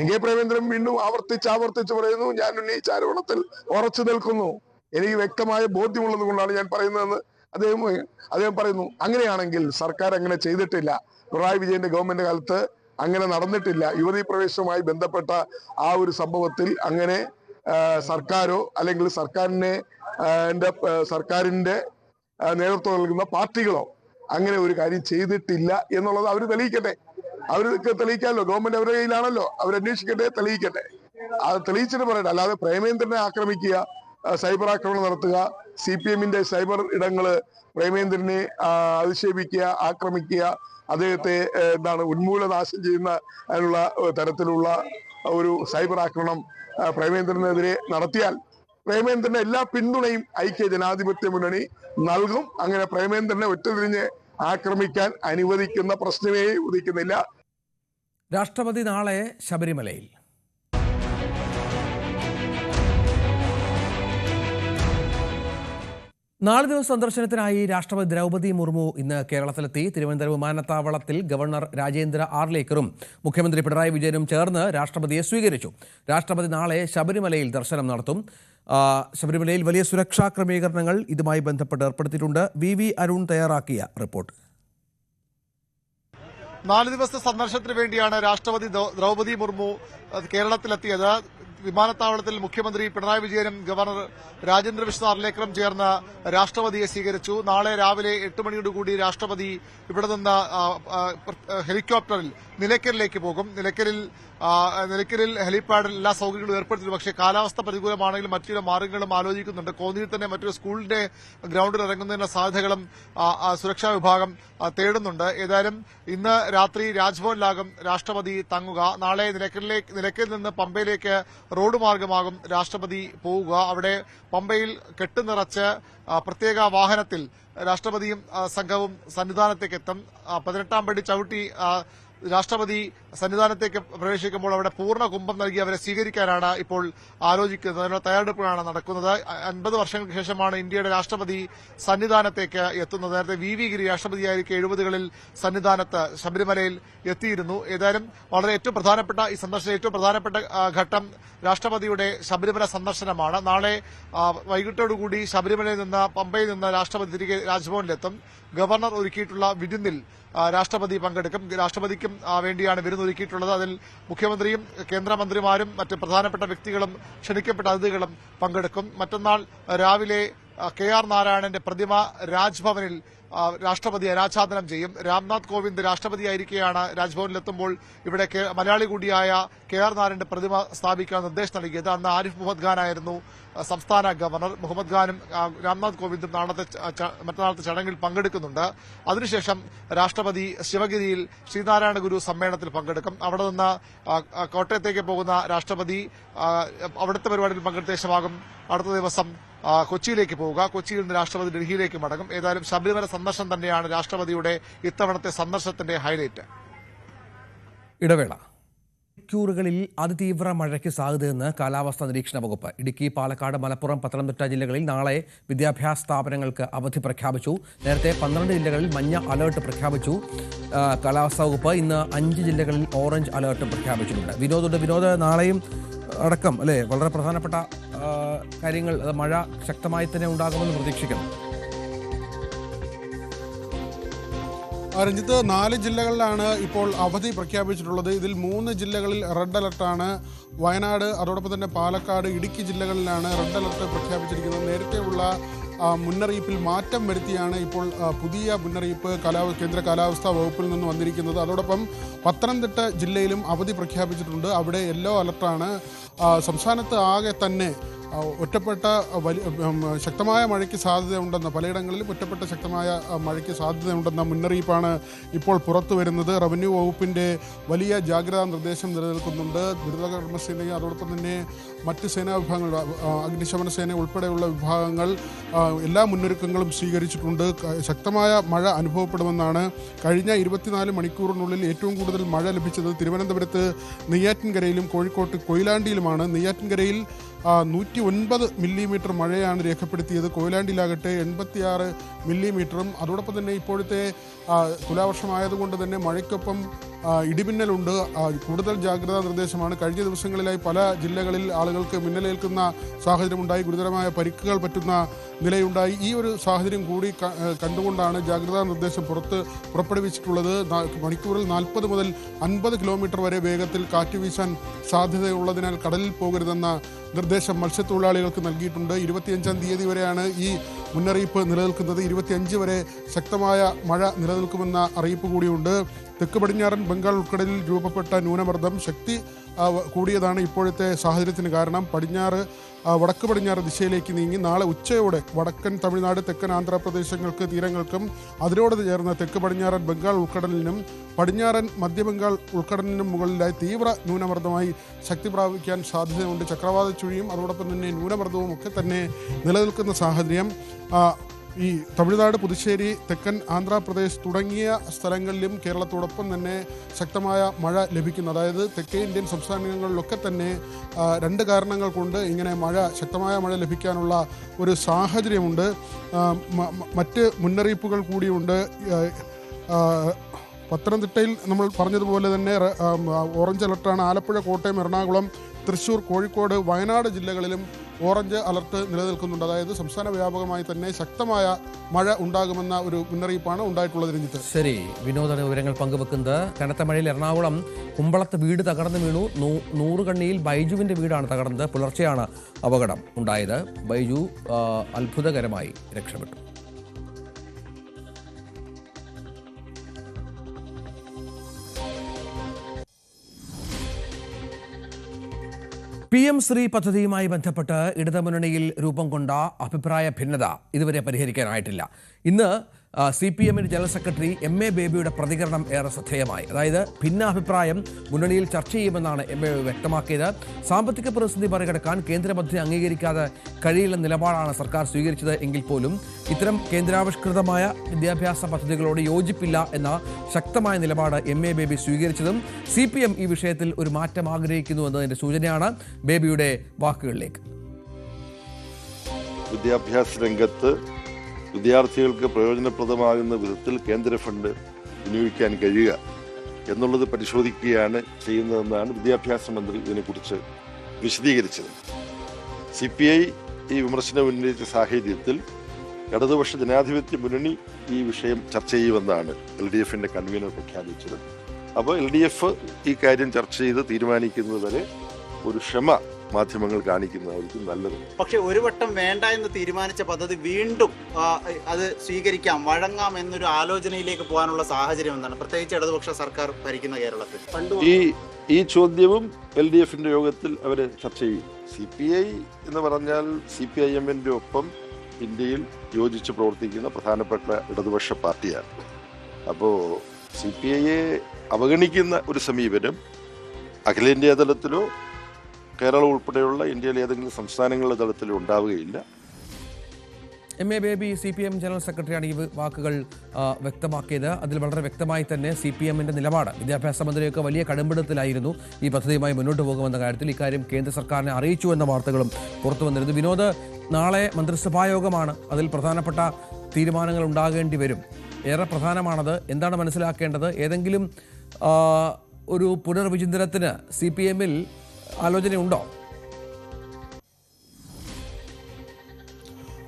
NK പ്രേമേന്ദ്രൻ വീണ്ടും ആവർത്തിച്ച് പറയുന്നു, ഞാൻ ഉന്നയിച്ച ആരോപണത്തിൽ ഉറച്ചു നിൽക്കുന്നു, എനിക്ക് വ്യക്തമായ ബോധ്യമുള്ളത് കൊണ്ടാണ് ഞാൻ പറയുന്നതെന്ന് അദ്ദേഹം പറയുന്നു. അങ്ങനെയാണെങ്കിൽ സർക്കാർ അങ്ങനെ ചെയ്തിട്ടില്ല. പിണറായി വിജയന്റെ ഗവൺമെന്റ് കാലത്ത് അങ്ങനെ നടന്നിട്ടില്ല. യുവതീ പ്രവേശനവുമായി ബന്ധപ്പെട്ട ആ ഒരു സംഭവത്തിൽ അങ്ങനെ സർക്കാരോ അല്ലെങ്കിൽ സർക്കാരിന്റെ നേതൃത്വം നൽകുന്ന പാർട്ടികളോ അങ്ങനെ ഒരു കാര്യം ചെയ്തിട്ടില്ല എന്നുള്ളത് അവർ തെളിയിക്കട്ടെ. അവർക്ക് തെളിയിക്കാമല്ലോ, ഗവൺമെന്റ് അവരുടെ കയ്യിലാണല്ലോ, അവരന്വേഷിക്കട്ടെ, തെളിയിക്കട്ടെ. അത് തെളിയിച്ചിട്ട് പറയട്ടെ. അല്ലാതെ പ്രേമേന്ദ്രനെ ആക്രമിക്കുക, സൈബർ ആക്രമണം നടത്തുക, CPM-ന്റെ സൈബർ ഇടങ്ങള് പ്രേമേന്ദ്രനെ അധിക്ഷേപിക്കുക, ആക്രമിക്കുക, അദ്ദേഹത്തെ ഉന്മൂലനാശം ചെയ്യുന്ന അതിനുള്ള തരത്തിലുള്ള ഒരു സൈബർ ആക്രമണം പ്രേമേന്ദ്രനെതിരെ നടത്തിയാൽ പ്രേമേന്ദ്രന്റെ എല്ലാ പിന്തുണയും ഐക്യ ജനാധിപത്യ മുന്നണി നൽകും. അങ്ങനെ പ്രേമേന്ദ്രനെ ഒറ്റതിരിഞ്ഞ് ആക്രമിക്കാൻ അനുവദിക്കുന്ന പ്രശ്നമേ ഉദിക്കുന്നില്ല. രാഷ്ട്രപതി നാളെ ശബരിമലയിൽ. നാല് ദിവസ സന്ദർശനത്തിനായി രാഷ്ട്രപതി ദ്രൗപദി മുർമു ഇന്ന് കേരളത്തിലെത്തി. തിരുവനന്തപുരം വിമാനത്താവളത്തിൽ ഗവർണർ രാജേന്ദ്ര ആർലേക്കറും മുഖ്യമന്ത്രി പിണറായി വിജയനും ചേർന്ന് രാഷ്ട്രപതിയെ സ്വീകരിച്ചു. രാഷ്ട്രപതി നാളെ ശബരിമലയിൽ ദർശനം നടത്തും. ശബരിമലയിൽ വലിയ സുരക്ഷാ ക്രമീകരണങ്ങൾ ഇതുമായി ബന്ധപ്പെട്ട് ഏർപ്പെടുത്തിയിട്ടുണ്ട്. VV അരുൺ തയ്യാറാക്കിയ റിപ്പോർട്ട്. 4 ദിവസത്തെ സന്ദർശനത്തിന് വേണ്ടിയാണ് രാഷ്ട്രപതി ദ്രൗപദി മുർമു കേരളത്തിലെത്തിയത്. വിമാനത്താവളത്തിൽ മുഖ്യമന്ത്രി പിണറായി വിജയനും ഗവർണർ രാജേന്ദ്ര വിശ്വനാഥ് ആർലേക്കറും ചേർന്ന് രാഷ്ട്രപതിയെ സ്വീകരിച്ചു. നാളെ രാവിലെ 8 മണിയോടുകൂടി രാഷ്ട്രപതി ഇവിടെ നിന്ന് ഹെലികോപ്റ്ററിൽ നിലയ്ക്കലിലേക്ക് പോകും. നിലയ്ക്കലിൽ ഹെലിപാഡിൽ എല്ലാ സൗകര്യങ്ങളും ഏർപ്പെടുത്തിയിട്ടുണ്ട്. പക്ഷേ കാലാവസ്ഥ പ്രതികൂലമാണെങ്കിലും മറ്റു ചില മാർഗ്ഗങ്ങളും ആലോചിക്കുന്നുണ്ട്. കോന്നിയിൽ തന്നെ മറ്റൊരു സ്കൂളിന്റെ ഗ്രൌണ്ടിൽ ഇറങ്ങുന്നതിനുള്ള സാധ്യതകളും സുരക്ഷാ വിഭാഗം തേടുന്നുണ്ട്. ഏതായാലും ഇന്ന് രാത്രി രാജ്ഭവനിലാകും രാഷ്ട്രപതി തങ്ങുക. നാളെ നിലയ്ക്കലിൽ നിന്ന് പമ്പയിലേക്ക് റോഡ് മാർഗമാകും രാഷ്ട്രപതി പോവുക. അവിടെ പമ്പയിൽ കെട്ടുനിറച്ച് പ്രത്യേക വാഹനത്തിൽ രാഷ്ട്രപതിയും സംഘവും സന്നിധാനത്തേക്ക് എത്തും. 18-ാം പടി ചവിട്ടി രാഷ്ട്രപതി സന്നിധാനത്തേക്ക് പ്രവേശിക്കുമ്പോൾ അവിടെ പൂർണ്ണ കുംഭം നൽകി അവരെ സ്വീകരിക്കാനാണ് ഇപ്പോൾ ആലോചിക്കുന്നത്. അതിനുള്ള തയ്യാറെടുപ്പുകളാണ് നടക്കുന്നത്. 50 വർഷങ്ങൾക്ക് ശേഷമാണ് ഇന്ത്യയുടെ രാഷ്ട്രപതി സന്നിധാനത്തേക്ക് എത്തുന്നത്. നേരത്തെ VV ഗിരി രാഷ്ട്രപതിയായിരിക്കെ 70കളിൽ സന്നിധാനത്ത് ശബരിമലയിൽ എത്തിയിരുന്നു. ഏതായാലും വളരെ ഏറ്റവും പ്രധാനപ്പെട്ട ഈ സന്ദർശനം ഏറ്റവും പ്രധാനപ്പെട്ട ഘട്ടം രാഷ്ട്രപതിയുടെ ശബരിമല സന്ദർശനമാണ്. നാളെ വൈകിട്ടോടുകൂടി ശബരിമലയിൽ നിന്ന് പമ്പയിൽ നിന്ന് രാഷ്ട്രപതി തിരികെ രാജ്ഭവനിലെത്തും. ഗവർണർ ഒരുക്കിയിട്ടുള്ള വിരുന്നിൽ രാഷ്ട്രപതി പങ്കെടുക്കും. രാഷ്ട്രപതിക്കും വേണ്ടിയാണ് വിരുന്നൊരുക്കിയിട്ടുള്ളത്. അതിൽ മുഖ്യമന്ത്രിയും കേന്ദ്രമന്ത്രിമാരും മറ്റ് പ്രധാനപ്പെട്ട വ്യക്തികളും ക്ഷണിക്കപ്പെട്ട അതിഥികളും പങ്കെടുക്കും. മറ്റന്നാൾ രാവിലെ KR നാരായണന്റെ പ്രതിമ രാജ്ഭവനിൽ രാഷ്ട്രപതി അനാച്ഛാദനം ചെയ്യും. രാംനാഥ് കോവിന്ദ് രാഷ്ട്രപതിയായിരിക്കെയാണ് രാജ്ഭവനിലെത്തുമ്പോൾ ഇവിടെ മലയാളി കൂടിയായ KR നാരായണന്റെ പ്രതിമ സ്ഥാപിക്കാൻ നിർദ്ദേശം നൽകിയത്. അന്ന് ആരിഫ് മുഹമ്മദ് ഖാനായിരുന്നു സംസ്ഥാന ഗവർണർ. മുഹമ്മദ് ഖാനും രാംനാഥ് കോവിന്ദും മറ്റന്നാളത്തെ ചടങ്ങിൽ പങ്കെടുക്കുന്നുണ്ട്. അതിനുശേഷം രാഷ്ട്രപതി ശിവഗിരിയിൽ ശ്രീനാരായണ ഗുരു സമ്മേളനത്തിൽ പങ്കെടുക്കും. അവിടെ നിന്ന് കോട്ടയത്തേക്ക് പോകുന്ന രാഷ്ട്രപതി അവിടുത്തെ പരിപാടിയിൽ പങ്കെടുത്ത ശേഷമാകും അടുത്ത ദിവസം കൊച്ചിയിലേക്ക് പോവുക. കൊച്ചിയിൽ നിന്ന് രാഷ്ട്രപതി ഡൽഹിയിലേക്ക് മടങ്ങും. ഏതായാലും ശബരിമല സന്ദർശനം തന്നെയാണ് രാഷ്ട്രപതിയുടെ ഇത്തവണത്തെ സന്ദർശനത്തിന്റെ ഹൈലൈറ്റ്. ഇടവേള. മണിക്കൂറുകളിൽ അതിതീവ്ര മഴയ്ക്ക് സാധ്യതയെന്ന് കാലാവസ്ഥാ നിരീക്ഷണ വകുപ്പ്. ഇടുക്കി, പാലക്കാട്, മലപ്പുറം, പത്തനംതിട്ട ജില്ലകളിൽ നാളെ വിദ്യാഭ്യാസ സ്ഥാപനങ്ങൾക്ക് അവധി പ്രഖ്യാപിച്ചു. നേരത്തെ 12 ജില്ലകളിൽ മഞ്ഞ അലേർട്ട് പ്രഖ്യാപിച്ചു കാലാവസ്ഥാ വകുപ്പ്. ഇന്ന് 5 ജില്ലകളിൽ ഓറഞ്ച് അലേർട്ടും പ്രഖ്യാപിച്ചിട്ടുണ്ട്. വിനോദ് നാളെയും അടക്കം അല്ലേ വളരെ പ്രധാനപ്പെട്ട കാര്യങ്ങൾ, മഴ ശക്തമായി തന്നെ ഉണ്ടാകുമെന്ന് പ്രതീക്ഷിക്കുന്നു. രഞ്ജിത്ത്, 4 ജില്ലകളിലാണ് ഇപ്പോൾ അവധി പ്രഖ്യാപിച്ചിട്ടുള്ളത്. ഇതിൽ 3 ജില്ലകളിൽ റെഡ് അലർട്ടാണ്. വയനാട്, അതോടൊപ്പം തന്നെ പാലക്കാട്, ഇടുക്കി ജില്ലകളിലാണ് റെഡ് അലർട്ട് പ്രഖ്യാപിച്ചിരിക്കുന്നത്. നേരത്തെയുള്ള മുന്നറിയിപ്പിൽ മാറ്റം വരുത്തിയാണ് ഇപ്പോൾ പുതിയ മുന്നറിയിപ്പ് കേന്ദ്ര കാലാവസ്ഥാ വകുപ്പിൽ നിന്ന് വന്നിരിക്കുന്നത്. അതോടൊപ്പം പത്തനംതിട്ട ജില്ലയിലും അവധി പ്രഖ്യാപിച്ചിട്ടുണ്ട്. അവിടെ യെല്ലോ അലർട്ടാണ്. സംസ്ഥാനത്ത് ആകെ തന്നെ ഒറ്റപ്പെട്ട ശക്തമായ മഴയ്ക്ക് സാധ്യതയുണ്ടെന്ന്, പലയിടങ്ങളിലും ഒറ്റപ്പെട്ട ശക്തമായ മഴയ്ക്ക് സാധ്യതയുണ്ടെന്ന മുന്നറിയിപ്പാണ് ഇപ്പോൾ പുറത്തു വരുന്നത്. റവന്യൂ വകുപ്പിൻ്റെ വലിയ ജാഗ്രതാ നിർദ്ദേശം നിലനിൽക്കുന്നുണ്ട്. ദുരിതകർമ്മസേനയും അതോടൊപ്പം തന്നെ മറ്റ് സേനാ വിഭാഗങ്ങൾ, അഗ്നിശമന സേന ഉൾപ്പെടെയുള്ള വിഭാഗങ്ങൾ എല്ലാ മുന്നൊരുക്കങ്ങളും സ്വീകരിച്ചിട്ടുണ്ട്. ശക്തമായ മഴ അനുഭവപ്പെടുമെന്നാണ്. കഴിഞ്ഞ 24 മണിക്കൂറിനുള്ളിൽ ഏറ്റവും കൂടുതൽ മഴ ലഭിച്ചത് തിരുവനന്തപുരത്ത് നെയ്യാറ്റിൻകരയിലും കോഴിക്കോട്ട് കൊയിലാണ്ടിയിലുമാണ്. നെയ്യാറ്റിൻകരയിൽ 109 മില്ലിമീറ്റർ മഴയാണ് രേഖപ്പെടുത്തിയത്. കൊയിലാണ്ടിയിലാകട്ടെ 86 മില്ലിമീറ്ററും. അതോടൊപ്പം തന്നെ ഇപ്പോഴത്തെ തുലാവർഷമായതുകൊണ്ട് തന്നെ മഴയ്ക്കൊപ്പം ഇടിമിന്നലുണ്ട്. കൂടുതൽ ജാഗ്രതാ നിർദ്ദേശമാണ്. കഴിഞ്ഞ ദിവസങ്ങളിലായി പല ജില്ലകളിൽ ആളുകൾക്ക് മിന്നലേൽക്കുന്ന സാഹചര്യമുണ്ടായി, ഗുരുതരമായ പരിക്കുകൾ പറ്റുന്ന നിലയുണ്ടായി. ഈ ഒരു സാഹചര്യം കൂടി കണ്ടുകൊണ്ടാണ് ജാഗ്രതാ നിർദ്ദേശം പുറപ്പെടുവിച്ചിട്ടുള്ളത്. മണിക്കൂറിൽ 40 മുതൽ 50 കിലോമീറ്റർ വരെ വേഗത്തിൽ കാറ്റ് വീശാൻ സാധ്യതയുള്ളതിനാൽ കടലിൽ പോകരുതെന്ന നിർദ്ദേശം മത്സ്യത്തൊഴിലാളികൾക്ക് നൽകിയിട്ടുണ്ട്. 25-ാം തീയതി വരെയാണ് ഈ മുന്നറിയിപ്പ് നിലനിൽക്കുന്നത്. 25 വരെ ശക്തമായ മഴ നിലനിൽക്കുമെന്ന അറിയിപ്പ് കൂടിയുണ്ട്. തെക്ക് പടിഞ്ഞാറൻ ബംഗാൾ ഉൾക്കടലിൽ രൂപപ്പെട്ട ന്യൂനമർദ്ദം ശക്തി കൂടിയതാണ് ഇപ്പോഴത്തെ സാഹചര്യത്തിന് കാരണം. വടക്ക് പടിഞ്ഞാറ് ദിശയിലേക്ക് നീങ്ങി നാളെ ഉച്ചയോടെ വടക്കൻ തമിഴ്നാട്, തെക്കൻ ആന്ധ്രാപ്രദേശങ്ങൾക്ക് തീരങ്ങൾക്കും അതിനോട് ചേർന്ന തെക്ക് പടിഞ്ഞാറൻ ബംഗാൾ ഉൾക്കടലിനും പടിഞ്ഞാറൻ മധ്യബംഗാൾ ഉൾക്കടലിനും മുകളിലായി തീവ്ര ന്യൂനമർദ്ദമായി ശക്തി പ്രാപിക്കാൻ സാധ്യതയുണ്ട്. ചക്രവാത ചുഴിയും അതോടൊപ്പം തന്നെ ന്യൂനമർദ്ദവും ഒക്കെ തന്നെ നിലനിൽക്കുന്ന സാഹചര്യം ഈ തമിഴ്നാട്, പുതുച്ചേരി, തെക്കൻ ആന്ധ്രാപ്രദേശ് തുടങ്ങിയ സ്ഥലങ്ങളിലും കേരളത്തോടൊപ്പം തന്നെ ശക്തമായ മഴ ലഭിക്കുന്നു. അതായത് തെക്കേ ഇന്ത്യൻ സംസ്ഥാനങ്ങളിലൊക്കെ തന്നെ 2 കാരണങ്ങൾ കൊണ്ട് ഇങ്ങനെ ശക്തമായ മഴ ലഭിക്കാനുള്ള ഒരു സാഹചര്യമുണ്ട്. മറ്റ് മുന്നറിയിപ്പുകൾ കൂടിയുണ്ട്. പത്തനംതിട്ടയിൽ നമ്മൾ പറഞ്ഞതുപോലെ തന്നെ ഓറഞ്ച് അലർട്ടാണ്. ആലപ്പുഴ, കോട്ടയം, എറണാകുളം, തൃശ്ശൂർ, കോഴിക്കോട്, വയനാട് ജില്ലകളിലും ഓറഞ്ച് അലർട്ട് നിലനിൽക്കുന്നുണ്ട്. അതായത് സംസ്ഥാന വ്യാപകമായി തന്നെ ശക്തമായ മഴ ഉണ്ടാകുമെന്ന ഒരു മുന്നറിയിപ്പാണ് ഉണ്ടായിട്ടുള്ളത്. രഞ്ജിത്ത്, ശരി, വിനോദാണ് വിവരങ്ങൾ പങ്കുവെക്കുന്നത്. കനത്ത മഴയിൽ എറണാകുളം കുമ്പളത്ത് വീട് തകർന്നു വീണു. നൂറുകണ്ണിയിൽ ബൈജുവിന്റെ വീടാണ് തകർന്നത്. പുലർച്ചെയാണ് അപകടം ഉണ്ടായത്. ബൈജു അത്ഭുതകരമായി രക്ഷപ്പെട്ടു. PM ശ്രീ പദ്ധതിയുമായി ബന്ധപ്പെട്ട് ഇടതുമുന്നണിയിൽ രൂപം കൊണ്ട അഭിപ്രായ ഭിന്നത ഇതുവരെ പരിഹരിക്കാനായിട്ടില്ല. ഇന്ന് CPM ജനറൽ സെക്രട്ടറി MA ബേബിയുടെ പ്രതികരണം ഏറെ ശ്രദ്ധേയമായി. അതായത് ഭിന്നാഭിപ്രായം മുന്നണിയിൽ ചർച്ച ചെയ്യുമെന്നാണ് MA വ്യക്തമാക്കിയത്. സാമ്പത്തിക പ്രതിസന്ധി മറികടക്കാൻ കേന്ദ്ര പദ്ധതി അംഗീകരിക്കാതെ കഴിയില്ലെന്ന നിലപാടാണ് സർക്കാർ സ്വീകരിച്ചത് എങ്കിൽ പോലും ഇത്തരം കേന്ദ്രാവിഷ്കൃതമായ വിദ്യാഭ്യാസ പദ്ധതികളോട് യോജിപ്പില്ല എന്ന ശക്തമായ നിലപാട് MA ബേബി സ്വീകരിച്ചതും CPM ഈ വിഷയത്തിൽ ഒരു മാറ്റം ആഗ്രഹിക്കുന്നു എന്നതിന്റെ സൂചനയാണ്. ബേബിയുടെ വാക്കുകളിലേക്ക്. വിദ്യാഭ്യാസ രംഗത്ത് വിദ്യാർത്ഥികൾക്ക് പ്രയോജനപ്രദമാകുന്ന വിധത്തിൽ കേന്ദ്ര ഫണ്ട് വിനിയോഗിക്കാൻ കഴിയുക എന്നുള്ളത് പരിശോധിക്കുകയാണ് ചെയ്യുന്നതെന്നാണ് വിദ്യാഭ്യാസ മന്ത്രി ഇതിനെക്കുറിച്ച് വിശദീകരിച്ചത്. CPI ഈ വിമർശനം ഉന്നയിച്ച സാഹചര്യത്തിൽ ഇടതുപക്ഷ ജനാധിപത്യ മുന്നണി ഈ വിഷയം ചർച്ച ചെയ്യുമെന്നാണ് LDFന്റെ കൺവീനർ പ്രഖ്യാപിച്ചത്. അപ്പോൾ LDF ഈ കാര്യം ചർച്ച ചെയ്ത് തീരുമാനിക്കുന്നത് വരെ ഒരു ക്ഷമ മാധ്യമങ്ങൾ കാണിക്കുന്നതായിരിക്കും നല്ലത്. പക്ഷെ ഒരു വട്ടം വേണ്ട എന്ന് തീരുമാനിച്ച പദ്ധതി വീണ്ടും അത് സ്വീകരിക്കാം, വഴങ്ങാം എന്നൊരു ആലോചനയിലേക്ക് പോകാനുള്ള സാഹചര്യം എന്താണ്, പ്രത്യേകിച്ച് ഇടതുപക്ഷ സർക്കാർ ഭരിക്കുന്ന കേരളത്തിൽ? ഈ ചോദ്യവും LDFന്റെ യോഗത്തിൽ അവർ ചർച്ച ചെയ്യും. CPI എന്ന് പറഞ്ഞാൽ CPIMന്റെ ഒപ്പം ഇന്ത്യയിൽ യോജിച്ച് പ്രവർത്തിക്കുന്ന പ്രധാനപ്പെട്ട ഇടതുപക്ഷ പാർട്ടിയാണ്. അപ്പോൾ CPIയെ അവഗണിക്കുന്ന ഒരു സമീപനം അഖിലേന്ത്യാ തലത്തിലോ കേരളം ഉൾപ്പെടെയുള്ള ഇന്ത്യയിലെ ഏതെങ്കിലും സംസ്ഥാനങ്ങളുടെ തലത്തിലോ ഉണ്ടാവുകയില്ല. MA ബേബി CPM ജനറൽ സെക്രട്ടറിയാണ് ഈ വാക്കുകൾ വ്യക്തമാക്കിയത്. അതിൽ വളരെ വ്യക്തമായി തന്നെ CPMന്റെ നിലപാട് വിദ്യാഭ്യാസ മന്ത്രിയൊക്കെ വലിയ കടുംപിടുത്തത്തിലായിരുന്നു ഈ പദ്ധതിയുമായി മുന്നോട്ട് പോകുമെന്ന കാര്യത്തിൽ. ഇക്കാര്യം കേന്ദ്ര സർക്കാരിനെ അറിയിച്ചു എന്ന വാർത്തകളും പുറത്തു വന്നിരുന്നു. വിനോദ്, നാളെ മന്ത്രിസഭായോഗമാണ്. അതിൽ പ്രധാനപ്പെട്ട തീരുമാനങ്ങൾ ഉണ്ടാകേണ്ടി വരും. ഏറെ പ്രധാനമാണത്. എന്താണ് മനസ്സിലാക്കേണ്ടത്? ഏതെങ്കിലും ഒരു പുനർവിചിന്തനത്തിന് CPMൽ ആലോചനയുണ്ടോ?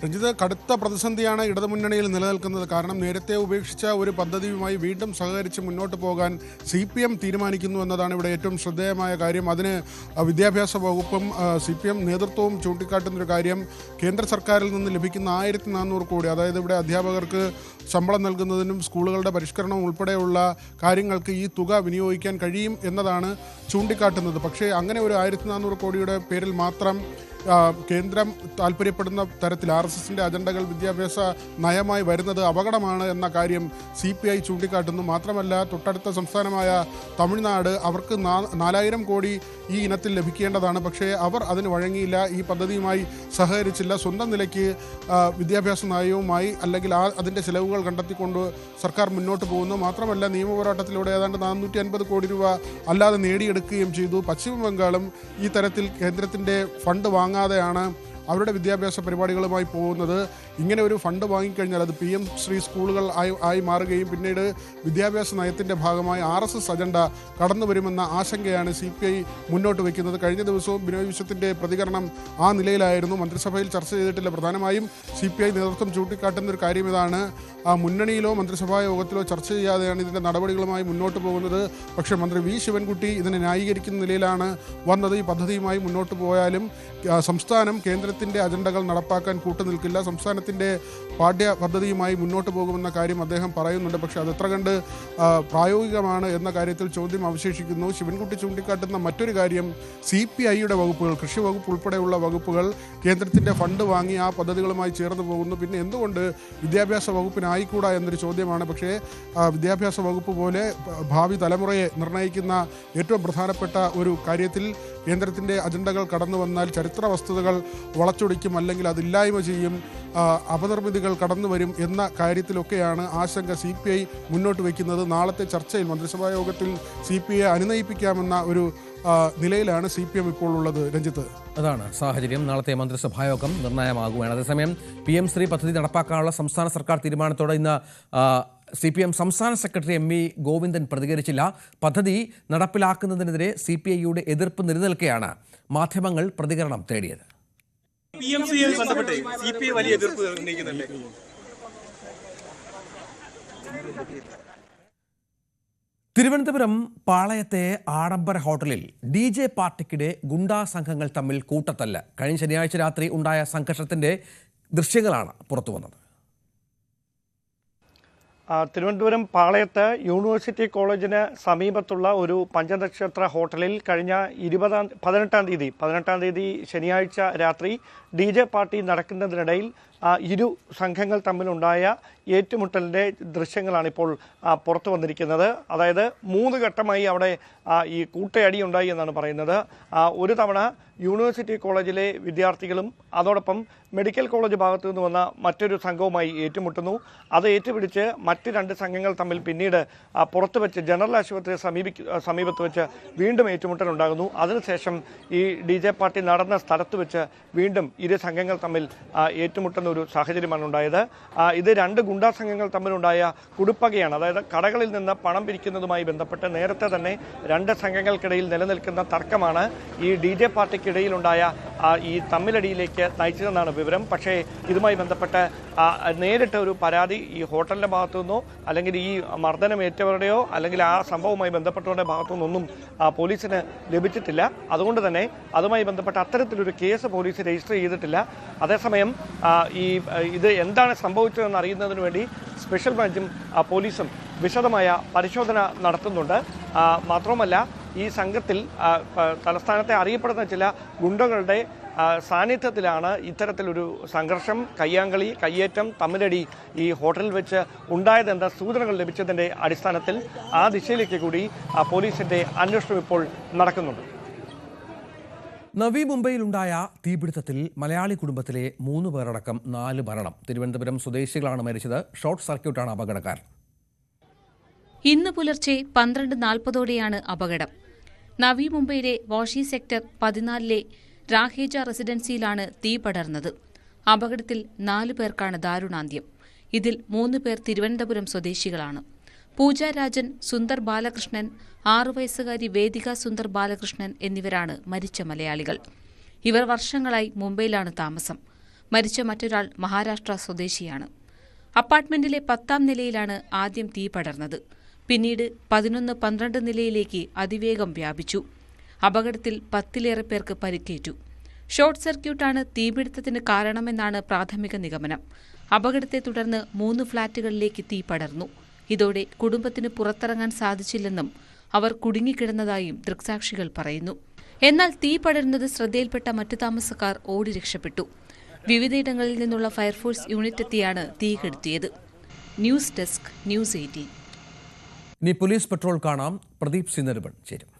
രഞ്ജിത്ത്, കടുത്ത പ്രതിസന്ധിയാണ് ഇടതുമുന്നണിയിൽ നിലനിൽക്കുന്നത്. കാരണം നേരത്തെ ഉപേക്ഷിച്ച ഒരു പദ്ധതിയുമായി വീണ്ടും സഹകരിച്ച് മുന്നോട്ട് പോകാൻ CPM തീരുമാനിക്കുന്നു എന്നതാണ് ഇവിടെ ഏറ്റവും ശ്രദ്ധേയമായ കാര്യം. അതിന് വിദ്യാഭ്യാസ വകുപ്പും CPM നേതൃത്വവും ചൂണ്ടിക്കാട്ടുന്നൊരു കാര്യം, കേന്ദ്ര സർക്കാരിൽ നിന്ന് ലഭിക്കുന്ന 1400 കോടി, അതായത് ഇവിടെ അധ്യാപകർക്ക് ശമ്പളം നൽകുന്നതിനും സ്കൂളുകളുടെ പരിഷ്കരണം ഉൾപ്പെടെയുള്ള കാര്യങ്ങൾക്ക് ഈ തുക വിനിയോഗിക്കാൻ കഴിയും എന്നതാണ് ചൂണ്ടിക്കാട്ടുന്നത്. പക്ഷേ അങ്ങനെ ഒരു 1400 കോടിയുടെ പേരിൽ മാത്രം കേന്ദ്രം താല്പര്യപ്പെടുന്ന തരത്തിൽ RSSന്റെ അജണ്ടകൾ വിദ്യാഭ്യാസ നയമായി വരുന്നത് അപകടമാണ് എന്ന കാര്യം CPI ചൂണ്ടിക്കാട്ടുന്നു. മാത്രമല്ല, തൊട്ടടുത്ത സംസ്ഥാനമായ തമിഴ്നാട് അവർക്ക് 4000 കോടി ഈ ഇനത്തിൽ ലഭിക്കേണ്ടതാണ്. പക്ഷേ അവർ അതിന് വഴങ്ങിയില്ല, ഈ പദ്ധതിയുമായി സഹകരിച്ചില്ല. സ്വന്തം നിലയ്ക്ക് വിദ്യാഭ്യാസ നയവുമായി അല്ലെങ്കിൽ അതിൻ്റെ ചിലവുകൾ കണ്ടെത്തിക്കൊണ്ട് സർക്കാർ മുന്നോട്ട് പോകുന്നു. മാത്രമല്ല, നിയമപോരാട്ടത്തിലൂടെ ഏതാണ്ട് 450 കോടി രൂപ അല്ലാതെ നേടിയെടുക്കുകയും ചെയ്തു. പശ്ചിമ ബംഗാളും ഈ തരത്തിൽ കേന്ദ്രത്തിൻ്റെ ഫണ്ട് വാങ്ങാതെയാണ് അവരുടെ വിദ്യാഭ്യാസ പരിപാടികളുമായി പോകുന്നത്. ഇങ്ങനെ ഒരു ഫണ്ട് വാങ്ങിക്കഴിഞ്ഞാൽ അത് PM ശ്രീ സ്കൂളുകൾ ആയി മാറുകയും പിന്നീട് വിദ്യാഭ്യാസ നയത്തിൻ്റെ ഭാഗമായി RSS അജണ്ട കടന്നു വരുമെന്ന ആശങ്കയാണ് CPI മുന്നോട്ട് വയ്ക്കുന്നത്. കഴിഞ്ഞ ദിവസവും ബിനോയ് വിശ്വത്തിൻ്റെ പ്രതികരണം ആ നിലയിലായിരുന്നു. മന്ത്രിസഭയിൽ ചർച്ച ചെയ്തിട്ടില്ല. പ്രധാനമായും CPI നേതൃത്വം ചൂണ്ടിക്കാട്ടുന്ന ഒരു കാര്യം ഇതാണ്, മുന്നണിയിലോ മന്ത്രിസഭാ യോഗത്തിലോ ചർച്ച ചെയ്യാതെയാണ് ഇതിൻ്റെ നടപടികളുമായി മുന്നോട്ട് പോകുന്നത്. പക്ഷേ മന്ത്രി V ശിവൻകുട്ടി ഇതിനെ ന്യായീകരിക്കുന്ന നിലയിലാണ് വന്നത്. ഈ പദ്ധതിയുമായി മുന്നോട്ട് പോയാലും സംസ്ഥാനം കേന്ദ്രത്തിൻ്റെ അജണ്ടകൾ നടപ്പാക്കാൻ കൂട്ടുനിൽക്കില്ല, സംസ്ഥാനത്തിൻ്റെ പാഠ്യ പദ്ധതിയുമായി മുന്നോട്ട് പോകുമെന്ന കാര്യം അദ്ദേഹം പറയുന്നുണ്ട്. പക്ഷേ അതെത്ര കണ്ട് പ്രായോഗികമാണ് എന്ന കാര്യത്തിൽ ചോദ്യം അവശേഷിക്കുന്നു. ശിവൻകുട്ടി ചൂണ്ടിക്കാട്ടുന്ന മറ്റൊരു കാര്യം, CPIയുടെ വകുപ്പുകൾ, കൃഷി വകുപ്പ് ഉൾപ്പെടെയുള്ള വകുപ്പുകൾ കേന്ദ്രത്തിൻ്റെ ഫണ്ട് വാങ്ങി ആ പദ്ധതികളുമായി ചേർന്ന് പോകുന്നു. പിന്നെ എന്തുകൊണ്ട് വിദ്യാഭ്യാസ വകുപ്പിനായിക്കൂടാ എന്നൊരു ചോദ്യമാണ്. പക്ഷേ വിദ്യാഭ്യാസ വകുപ്പ് പോലെ ഭാവി തലമുറയെ നിർണ്ണയിക്കുന്ന ഏറ്റവും പ്രധാനപ്പെട്ട ഒരു കാര്യത്തിൽ കേന്ദ്രത്തിൻ്റെ അജണ്ടകൾ കടന്നു വന്നാൽ ചരിത്ര വസ്തുതകൾ വളച്ചൊടിക്കും, അല്ലെങ്കിൽ അതില്ലായ്മ ചെയ്യും, അപനിർമ്മിതികൾ കടന്നു വരും എന്ന കാര്യത്തിലൊക്കെയാണ് ആശങ്ക CPI മുന്നോട്ട് വയ്ക്കുന്നത്. നാളത്തെ ചർച്ചയിൽ മന്ത്രിസഭാ യോഗത്തിൽ CPI അനുനയിപ്പിക്കാമെന്ന ഒരു നിലയിലാണ് CPM ഇപ്പോൾ ഉള്ളത്. രഞ്ജിത്ത്, അതാണ് സാഹചര്യം. നാളത്തെ മന്ത്രിസഭായോഗം നിർണായകമാകുകയാണ്. അതേസമയം PM ശ്രീ പദ്ധതി നടപ്പാക്കാനുള്ള സംസ്ഥാന സർക്കാർ തീരുമാനത്തോടെ ഇന്ന് CPM സംസ്ഥാന സെക്രട്ടറി MV ഗോവിന്ദൻ പ്രതികരിച്ചില്ല. പദ്ധതി നടപ്പിലാക്കുന്നതിനെതിരെ CPIയുടെ എതിർപ്പ് നിലനിൽക്കെയാണ് മാധ്യമങ്ങൾ പ്രതികരണം തേടിയത്. തിരുവനന്തപുരം പാളയത്തെ ആഡംബര ഹോട്ടലിൽ DJ പാർട്ടിക്കിടെ ഗുണ്ടാ സംഘങ്ങൾ തമ്മിൽ കൂട്ടത്തല്ല്. കഴിഞ്ഞ ശനിയാഴ്ച രാത്രി ഉണ്ടായ സംഘർഷത്തിന്റെ ദൃശ്യങ്ങളാണ് പുറത്തുവന്നത്. തിരുവനന്തപുരം പാളയത്ത് യൂണിവേഴ്സിറ്റി കോളേജിന് സമീപത്തുള്ള ഒരു പഞ്ചനക്ഷത്ര ഹോട്ടലിൽ കഴിഞ്ഞ 18-ാം തീയതി ശനിയാഴ്ച രാത്രി DJ പാർട്ടി നടക്കുന്നതിനിടയിൽ ഇരു സംഘങ്ങൾ തമ്മിലുണ്ടായ ഏറ്റുമുട്ടലിൻ്റെ ദൃശ്യങ്ങളാണ് ഇപ്പോൾ പുറത്തു വന്നിരിക്കുന്നത്. അതായത് 3 ഘട്ടമായി അവിടെ ഈ കൂട്ടയടി ഉണ്ടായി എന്നാണ് പറയുന്നത്. ഒരു തവണ യൂണിവേഴ്സിറ്റി കോളേജിലെ വിദ്യാർത്ഥികളും അതോടൊപ്പം മെഡിക്കൽ കോളേജ് ഭാഗത്തു നിന്ന് വന്ന മറ്റൊരു സംഘവുമായി ഏറ്റുമുട്ടുന്നു. അത് ഏറ്റുപിടിച്ച് മറ്റ് 2 സംഘങ്ങൾ തമ്മിൽ പിന്നീട് പുറത്ത് വെച്ച് ജനറൽ ആശുപത്രിയെ സമീപത്ത് വെച്ച് വീണ്ടും ഏറ്റുമുട്ടലുണ്ടാകുന്നു. അതിനുശേഷം ഈ DJ പാർട്ടി നടന്ന സ്ഥലത്ത് വെച്ച് വീണ്ടും ഇരു സംഘങ്ങൾ തമ്മിൽ ഏറ്റുമുട്ടുന്ന ഒരു സാഹചര്യമാണ് ഉണ്ടായത്. ഇത് 2 ഗുണ്ടാ സംഘങ്ങൾ തമ്മിലുണ്ടായ കുടുപ്പകയാണ്. അതായത് കടകളിൽ നിന്ന് പണം പിരിക്കുന്നതുമായി ബന്ധപ്പെട്ട് നേരത്തെ തന്നെ 2 സംഘങ്ങൾക്കിടയിൽ നിലനിൽക്കുന്ന തർക്കമാണ് ഈ DJ പാർട്ടിക്കിടയിലുണ്ടായ ഈ തമ്മിലടിയിലേക്ക് നയിച്ചതെന്നാണ് വിവരം. പക്ഷേ ഇതുമായി ബന്ധപ്പെട്ട് നേരിട്ട് ഒരു പരാതി ഈ ഹോട്ടലിൻ്റെ ഭാഗത്തു നിന്നോ അല്ലെങ്കിൽ ഈ മർദ്ദനമേറ്റവരുടെയോ അല്ലെങ്കിൽ ആ സംഭവവുമായി ബന്ധപ്പെട്ടവരുടെ ഭാഗത്തു നിന്നൊന്നും പോലീസിന് ലഭിച്ചിട്ടില്ല. അതുകൊണ്ട് തന്നെ അതുമായി ബന്ധപ്പെട്ട അത്തരത്തിലൊരു കേസ് പോലീസ് രജിസ്റ്റർ ചെയ്തിട്ടില്ല. അതേസമയം ഇത് എന്താണ് സംഭവിച്ചതെന്ന് അറിയുന്നതിന് വേണ്ടി സ്പെഷ്യൽ ബ്രാഞ്ചും പോലീസും വിശദമായ പരിശോധന നടത്തുന്നുണ്ട്. മാത്രവുമല്ല, ഈ സംഘത്തിൽ തലസ്ഥാനത്തെ അറിയപ്പെടുന്ന ചില ഗുണ്ടകളുടെ സാന്നിധ്യത്തിലാണ് ഇത്തരത്തിലൊരു സംഘർഷം, കയ്യാങ്കളി, കയ്യേറ്റം, തമ്മിലടി ഈ ഹോട്ടലിൽ വെച്ച് ഉണ്ടായതെന്ന സൂചനകൾ ലഭിച്ചതിൻ്റെ അടിസ്ഥാനത്തിൽ ആ ദിശയിലേക്ക് കൂടി പോലീസിൻ്റെ അന്വേഷണം ഇപ്പോൾ നടക്കുന്നുണ്ട്. നവി മുംബൈയിലുണ്ടായ തീപിടുത്തത്തിൽ മലയാളി കുടുംബത്തിലെ 3 പേരടക്കം 4 മരണം. തിരുവനന്തപുരം സ്വദേശികളാണ് മരിച്ചത്. ഷോർട്ട് സർക്യൂട്ടാണ് അപകടക്കാരൻ. ഇന്ന് പുലർച്ചെ 12:40ഓടെയാണ് അപകടം. നവി മുംബൈയിലെ വാഷി സെക്ടർ 14-ലെ രാഹേജ റെസിഡൻസിയിലാണ് തീ പടർന്നത്. അപകടത്തിൽ 4 പേർക്കാണ് ദാരുണാന്ത്യം. ഇതിൽ 3 പേർ തിരുവനന്തപുരം സ്വദേശികളാണ്. പൂജ രാജൻ, സുന്ദർ ബാലകൃഷ്ണൻ, 6 വയസ്സുകാരി വേദിക സുന്ദർ ബാലകൃഷ്ണൻ എന്നിവരാണ് മരിച്ച മലയാളികൾ. ഇവർ വർഷങ്ങളായി മുംബൈയിലാണ് താമസം. മരിച്ച മറ്റൊരാൾ മഹാരാഷ്ട്ര സ്വദേശിയാണ്. അപ്പാർട്ട്മെന്റിലെ 10ാം നിലയിലാണ് ആദ്യം തീ പടർന്നത്. പിന്നീട് 11, 12 നിലയിലേക്ക് അതിവേഗം വ്യാപിച്ചു. അപകടത്തിൽ 10ലേറെ പേർക്ക് പരിക്കേറ്റു. ഷോർട്ട് സർക്യൂട്ടാണ് തീപിടുത്തത്തിന് കാരണമെന്നാണ് പ്രാഥമിക നിഗമനം. അപകടത്തെ തുടർന്ന് 3 ഫ്ളാറ്റുകളിലേക്ക് തീ പടർന്നു. ഇതോടെ കുടുംബത്തിന് പുറത്തിറങ്ങാൻ സാധിച്ചില്ലെന്നും അവർ കുടുങ്ങിക്കിടന്നതായും ദൃക്സാക്ഷികൾ പറയുന്നു. എന്നാൽ തീ പടരുന്നത് ശ്രദ്ധയിൽപ്പെട്ട മറ്റു താമസക്കാർ ഓടി രക്ഷപ്പെട്ടു. വിവിധയിടങ്ങളിൽ നിന്നുള്ള ഫയർഫോഴ്സ് യൂണിറ്റ് എത്തിയാണ് തീ കെടുത്തിയത്. News desk, news 18. ഇനി പോലീസ് പെട്രോൾ കാണാം. പ്രദീപ് സിനർബൺ ചേരും.